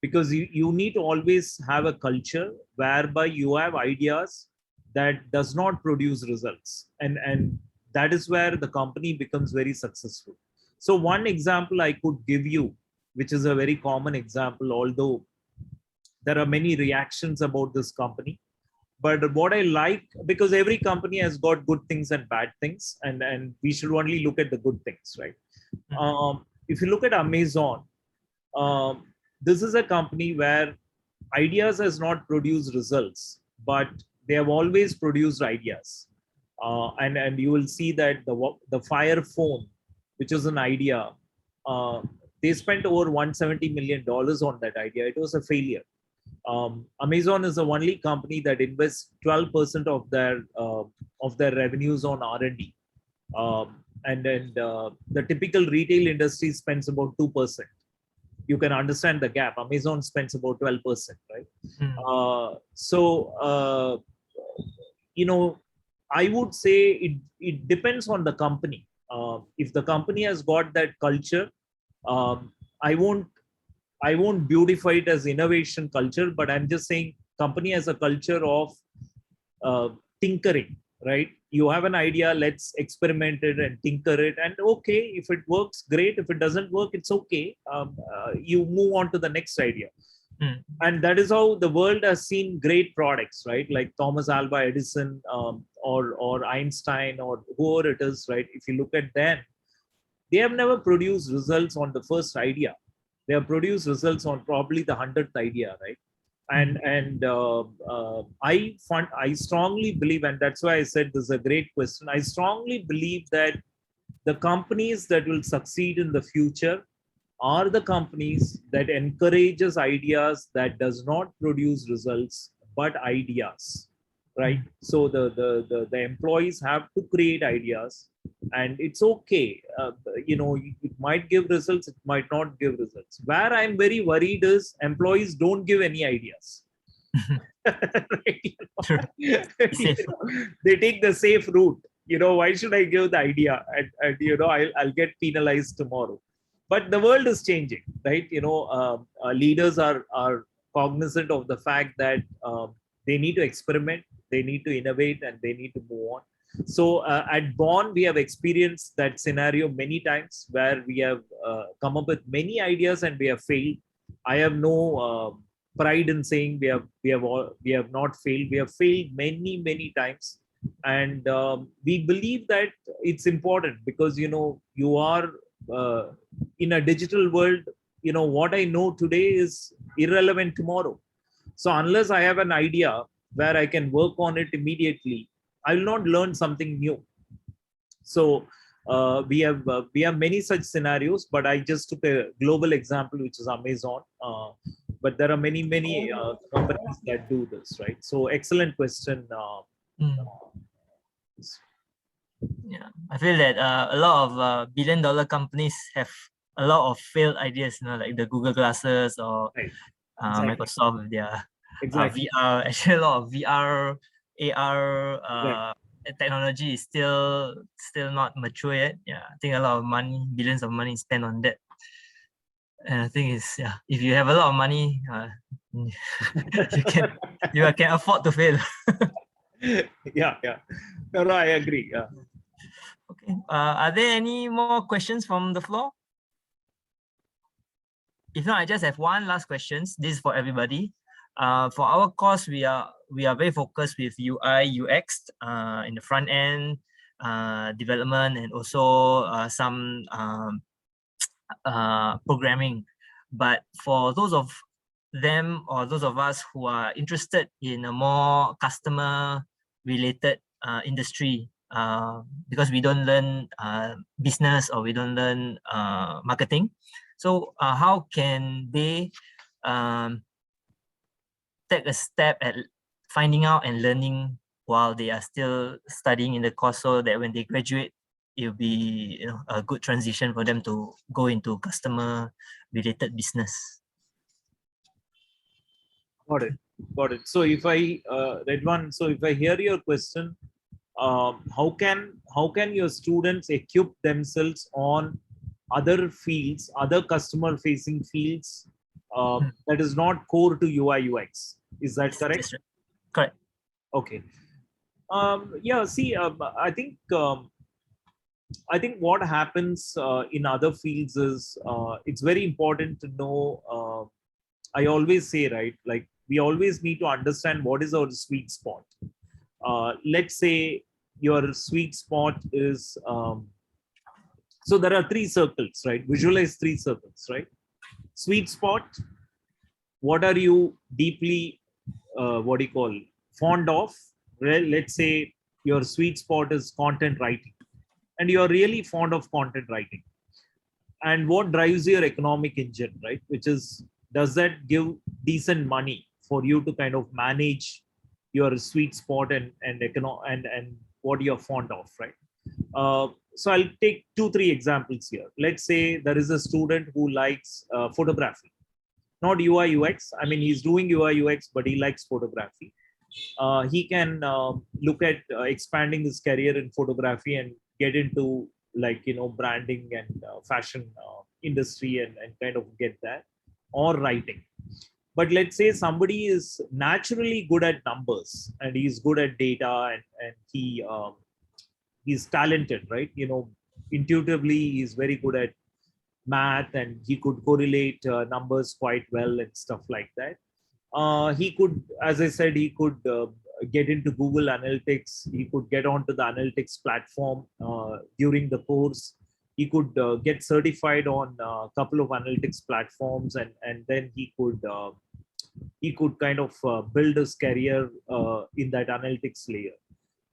Because you need to always have a culture whereby you have ideas that does not produce results, and that is where the company becomes very successful. So one example I could give you, which is a very common example, although there are many reactions about this company, but what I like, because every company has got good things and bad things, and we should only look at the good things, right? If you look at Amazon, um, this is a company where ideas has not produced results, but they have always produced ideas. And you will see that the Fire phone, which is an idea, they spent over $170 million on that idea. It was a failure. Amazon is the only company that invests 12% of their revenues on R&D, and the typical retail industry spends about 2%. You can understand the gap. Amazon spends about 12%, right? So I would say it depends on the company. If the company has got that culture, um, I won't I won't beautify it as innovation culture, but I'm just saying company has a culture of tinkering, right? You have an idea, let's experiment it and tinker it, and okay, if it works, great. If it doesn't work, it's okay. You move on to the next idea. And that is how the world has seen great products, right? Like Thomas Alva Edison, or Einstein, or whoever it is, right? If you look at them, they have never produced results on the first idea. They have produced results on probably the 100th idea, right? And I strongly believe, and that's why I said this is a great question. I strongly believe that the companies that will succeed in the future are the companies that encourages ideas that does not produce results but ideas, right? So the employees have to create ideas, and it's okay. It might give results, it might not give results. Where I'm very worried is employees don't give any ideas. True. They take the safe route. Why should I give the idea? And I'll get penalized tomorrow. But the world is changing, right? Leaders are cognizant of the fact that they need to experiment, they need to innovate, and they need to move on. So at Born, we have experienced that scenario many times, where we have come up with many ideas and we have failed. I have no pride in saying we have not failed. We have failed many times, and we believe that it's important, because you are in a digital world. What I know today is irrelevant tomorrow. So unless I have an idea where I can work on it immediately, I will not learn something new. So we have many such scenarios, but I just took a global example, which is Amazon. But there are many companies that do this, right? So excellent question. Yeah, I feel that a lot of billion-dollar companies have a lot of failed ideas, like the Google Glasses or Right. Exactly. Microsoft with their Exactly. VR. Actually, a lot of VR, AR Exactly. technology is still not mature yet. Yeah, I think a lot of money, billions of money spent on that. And I think it's, yeah, if you have a lot of money, you can afford to fail. Yeah, yeah. No, I agree. Yeah. Okay. Are there any more questions from the floor? If not, I just have one last question. This is for everybody. For our course, we are very focused with UI, UX in the front end development, and also some programming. But for those of them or those of us who are interested in a more customer related industry, because we don't learn business or we don't learn marketing, so how can they take a step at finding out and learning while they are still studying in the course, so that when they graduate, it'll be a good transition for them to go into customer related business? Got it. Got it. So if I Redwan, so if I hear your question, how can your students equip themselves on other fields, other customer facing fields that is not core to UI UX? Is that Yes, correct? that's right. Correct. Okay. Yeah. See, I think what happens in other fields is it's very important to know. I always say, right, like we always need to understand what is our sweet spot. Let's say your sweet spot is so there are three circles, right? Visualize three circles, right? Sweet spot. What are you deeply what do you call fond of? Well, let's say your sweet spot is content writing, and you're really fond of content writing. And what drives your economic engine, right? Which is, does that give decent money for you to kind of manage your sweet spot and what you're fond of, right? So I'll take 2-3 examples here. Let's say there is a student who likes photography, not UI UX. I mean, he's doing UI UX, but he likes photography. He can look at expanding his career in photography and get into, like, branding and fashion industry, and kind of get that, or writing. But let's say somebody is naturally good at numbers and he's good at data, and he's talented, right? Intuitively he's very good at math, and he could correlate numbers quite well and stuff like that. He could, as I said, he could get into Google Analytics. He could get onto the analytics platform during the course. He could get certified on a couple of analytics platforms, and then he could kind of build his career in that analytics layer.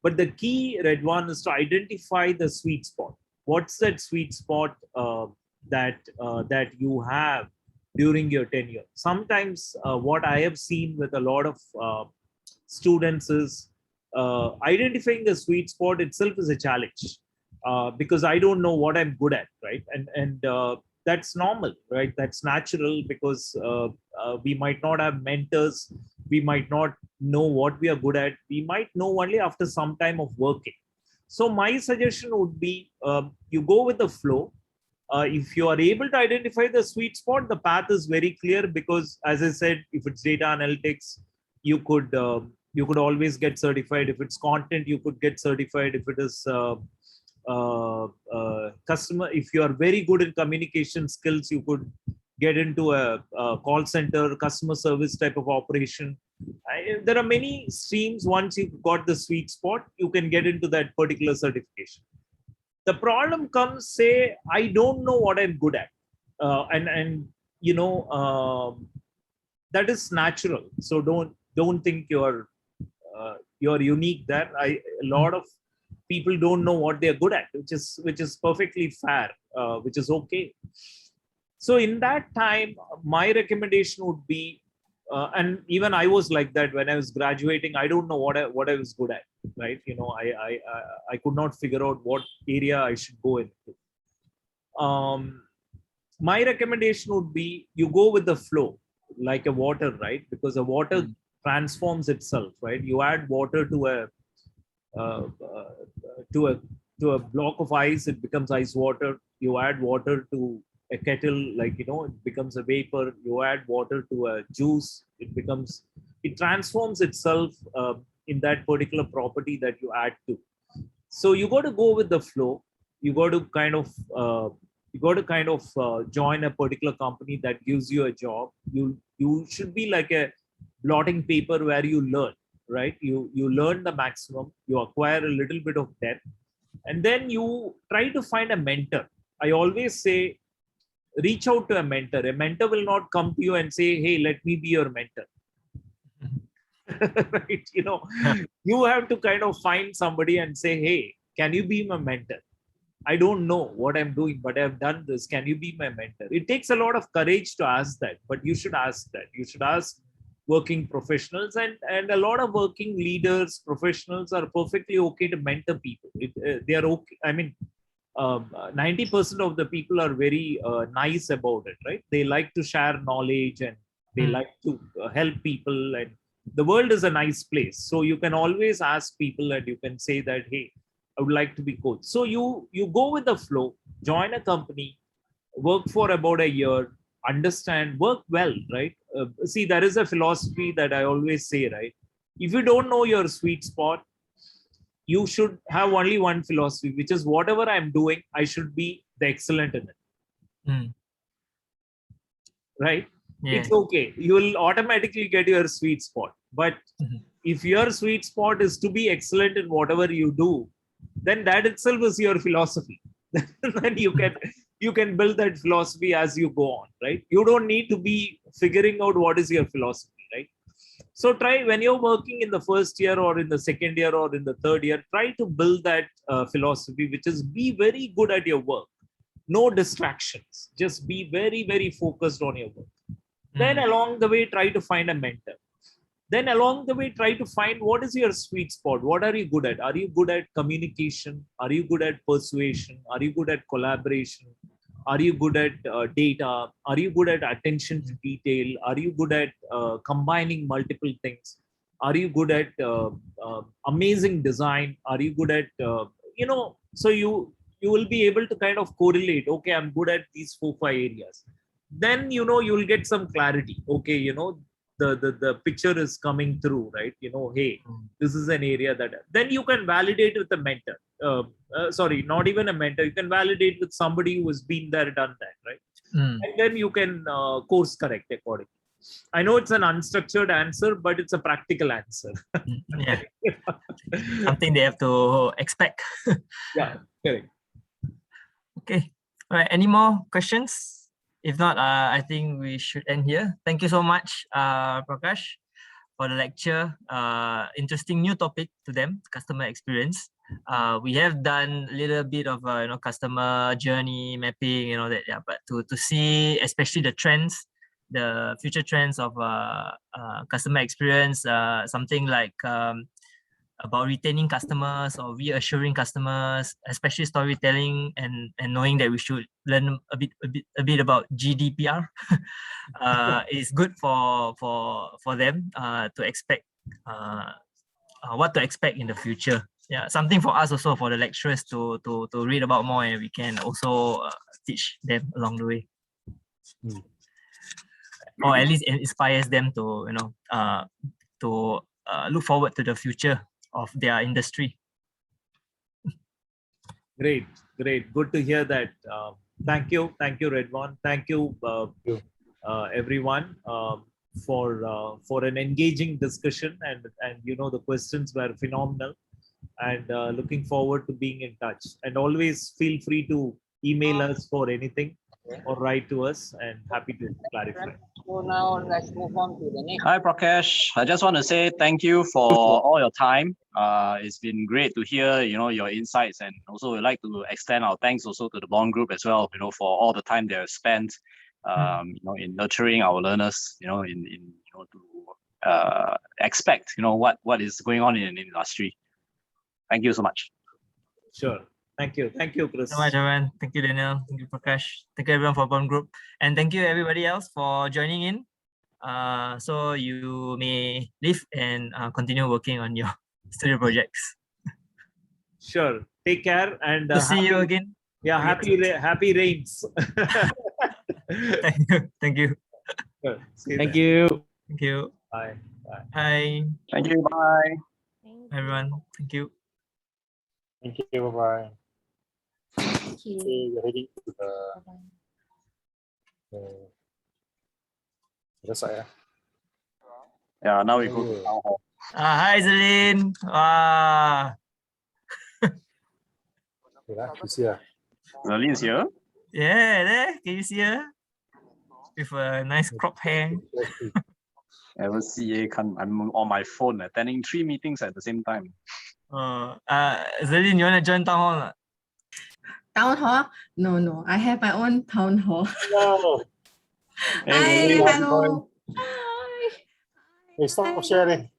But the key, Red One, is to identify the sweet spot. What's that sweet spot that you have during your tenure? Sometimes what I have seen with a lot of students is identifying the sweet spot itself is a challenge, because I don't know what I'm good at, right? And that's normal, right? That's natural, because we might not have mentors. We might not know what we are good at. We might know only after some time of working. So my suggestion would be, you go with the flow. If you are able to identify the sweet spot, the path is very clear, because, as I said, if it's data analytics, you could always get certified. If it's content, you could get certified. If it is customer, if you are very good in communication skills, you could get into a call center, customer service type of operation. There are many streams. Once you got the sweet spot, you can get into that particular certification. The problem comes, say, I don't know what I'm good at, and that is natural. So don't think you're unique there. A lot of people don't know what they're good at, which is perfectly fair, which is okay. So in that time, my recommendation would be, and even I was like that when I was graduating. I don't know what I was good at, right? I could not figure out what area I should go into. My recommendation would be you go with the flow, like a water, right? Because the water transforms itself, right? You add water to a uh, uh, to a block of ice, it becomes ice water. You add water to a kettle, like it becomes a vapor. You add water to a juice, it transforms itself in that particular property that you add to. So you got to go with the flow. You got to kind of join a particular company that gives you a job. You should be like a blotting paper where you learn, right? You learn the maximum, you acquire a little bit of depth, and then you try to find a mentor. I always say, reach out to a mentor. A mentor will not come to you and say, hey, let me be your mentor. Right? You have to kind of find somebody and say, hey, can you be my mentor? I don't know what I'm doing, but I've done this. Can you be my mentor? It takes a lot of courage to ask that, but you should ask that. You should ask working professionals, and a lot of working leaders, professionals are perfectly okay to mentor people. They are okay. I mean, 90% of the people are very nice about it, right? They like to share knowledge, and they like to help people, and the world is a nice place. So you can always ask people, and you can say that, hey, I would like to be coached. So you go with the flow, join a company, work for about a year, understand, work well, right? See, there is a philosophy that I always say, right? If you don't know your sweet spot, you should have only one philosophy, which is whatever I'm doing, I should be the excellent in it. Right? Yeah. It's okay. You will automatically get your sweet spot. But if your sweet spot is to be excellent in whatever you do, then that itself is your philosophy. Then you can build that philosophy as you go on, right? You don't need to be figuring out what is your philosophy, right? So try, when you're working in the first year or in the second year or in the third year, try to build that philosophy, which is be very good at your work. No distractions. Just be very, very focused on your work. Then along the way, try to find a mentor. Then along the way, try to find what is your sweet spot. What are you good at? Are you good at communication? Are you good at persuasion? Are you good at collaboration? Are you good at data? Are you good at attention to detail? Are you good at combining multiple things? Are you good at amazing design? Are you good at, so you will be able to kind of correlate, okay, I'm good at these 4-5 areas. Then, you will get some clarity. Okay, the picture is coming through, right? Hey, this is an area that, then you can validate with a mentor. Sorry, not even a mentor. You can validate with somebody who has been there, done that, right? And then you can course correct accordingly. I know it's an unstructured answer, but it's a practical answer. Yeah. Something they have to expect. Yeah, correct. Okay. All right. Any more questions? If not, I think we should end here. Thank you so much, Prakash, for the lecture. Interesting new topic to them, customer experience. We have done a little bit of customer journey mapping, that, yeah. But to see especially the trends, the future trends of customer experience, something like about retaining customers or reassuring customers, especially storytelling, and knowing that we should learn a bit about GDPR is good for them to expect what to expect in the future. Yeah, something for us also, for the lecturers to read about more, and we can also teach them along the way, or at least inspires them to look forward to the future of their industry. Great. Good to hear that. Thank you, Redwan. Thank you, everyone, for an engaging discussion, and the questions were phenomenal. And looking forward to being in touch. And always feel free to email us for anything or write to us, and happy to clarify. So now let's move on to the next. Hi, Prakash. I just want to say thank you for all your time. It's been great to hear, your insights, and also we'd like to extend our thanks also to the Bond Group as well, for all the time they have spent, in nurturing our learners, in to expect what is going on in the industry. Thank you so much. Sure. Thank you, Chris. So much, everyone. Thank you, Daniel. Thank you, Prakash. Thank you, everyone, for Bond Group, and thank you, everybody else, for joining in. So you may leave and continue working on your studio projects. Sure. Take care and To see you again. Yeah, happy rains. Thank you. Thank you. Sure. See Thank then. you. Thank you. Bye. Bye. Bye. Thank you. Bye. Everyone. Thank you. Thank you. Bye-bye. Thank you. Okay, we're heading to the Bye-bye. other side. Yeah, now we go to town hall. Hi, Celine. Wow. You see, Zerlene's here. Yeah, there. Can you see her? With a nice crop hair. Never see. I'm on my phone attending 3 meetings at the same time. Celine, you want to join town hall? Not? Town hall? No. I have my own town hall. No. Hey, Hi, Zerlene, how's it going? hello. Hi. Hey, stop sharing.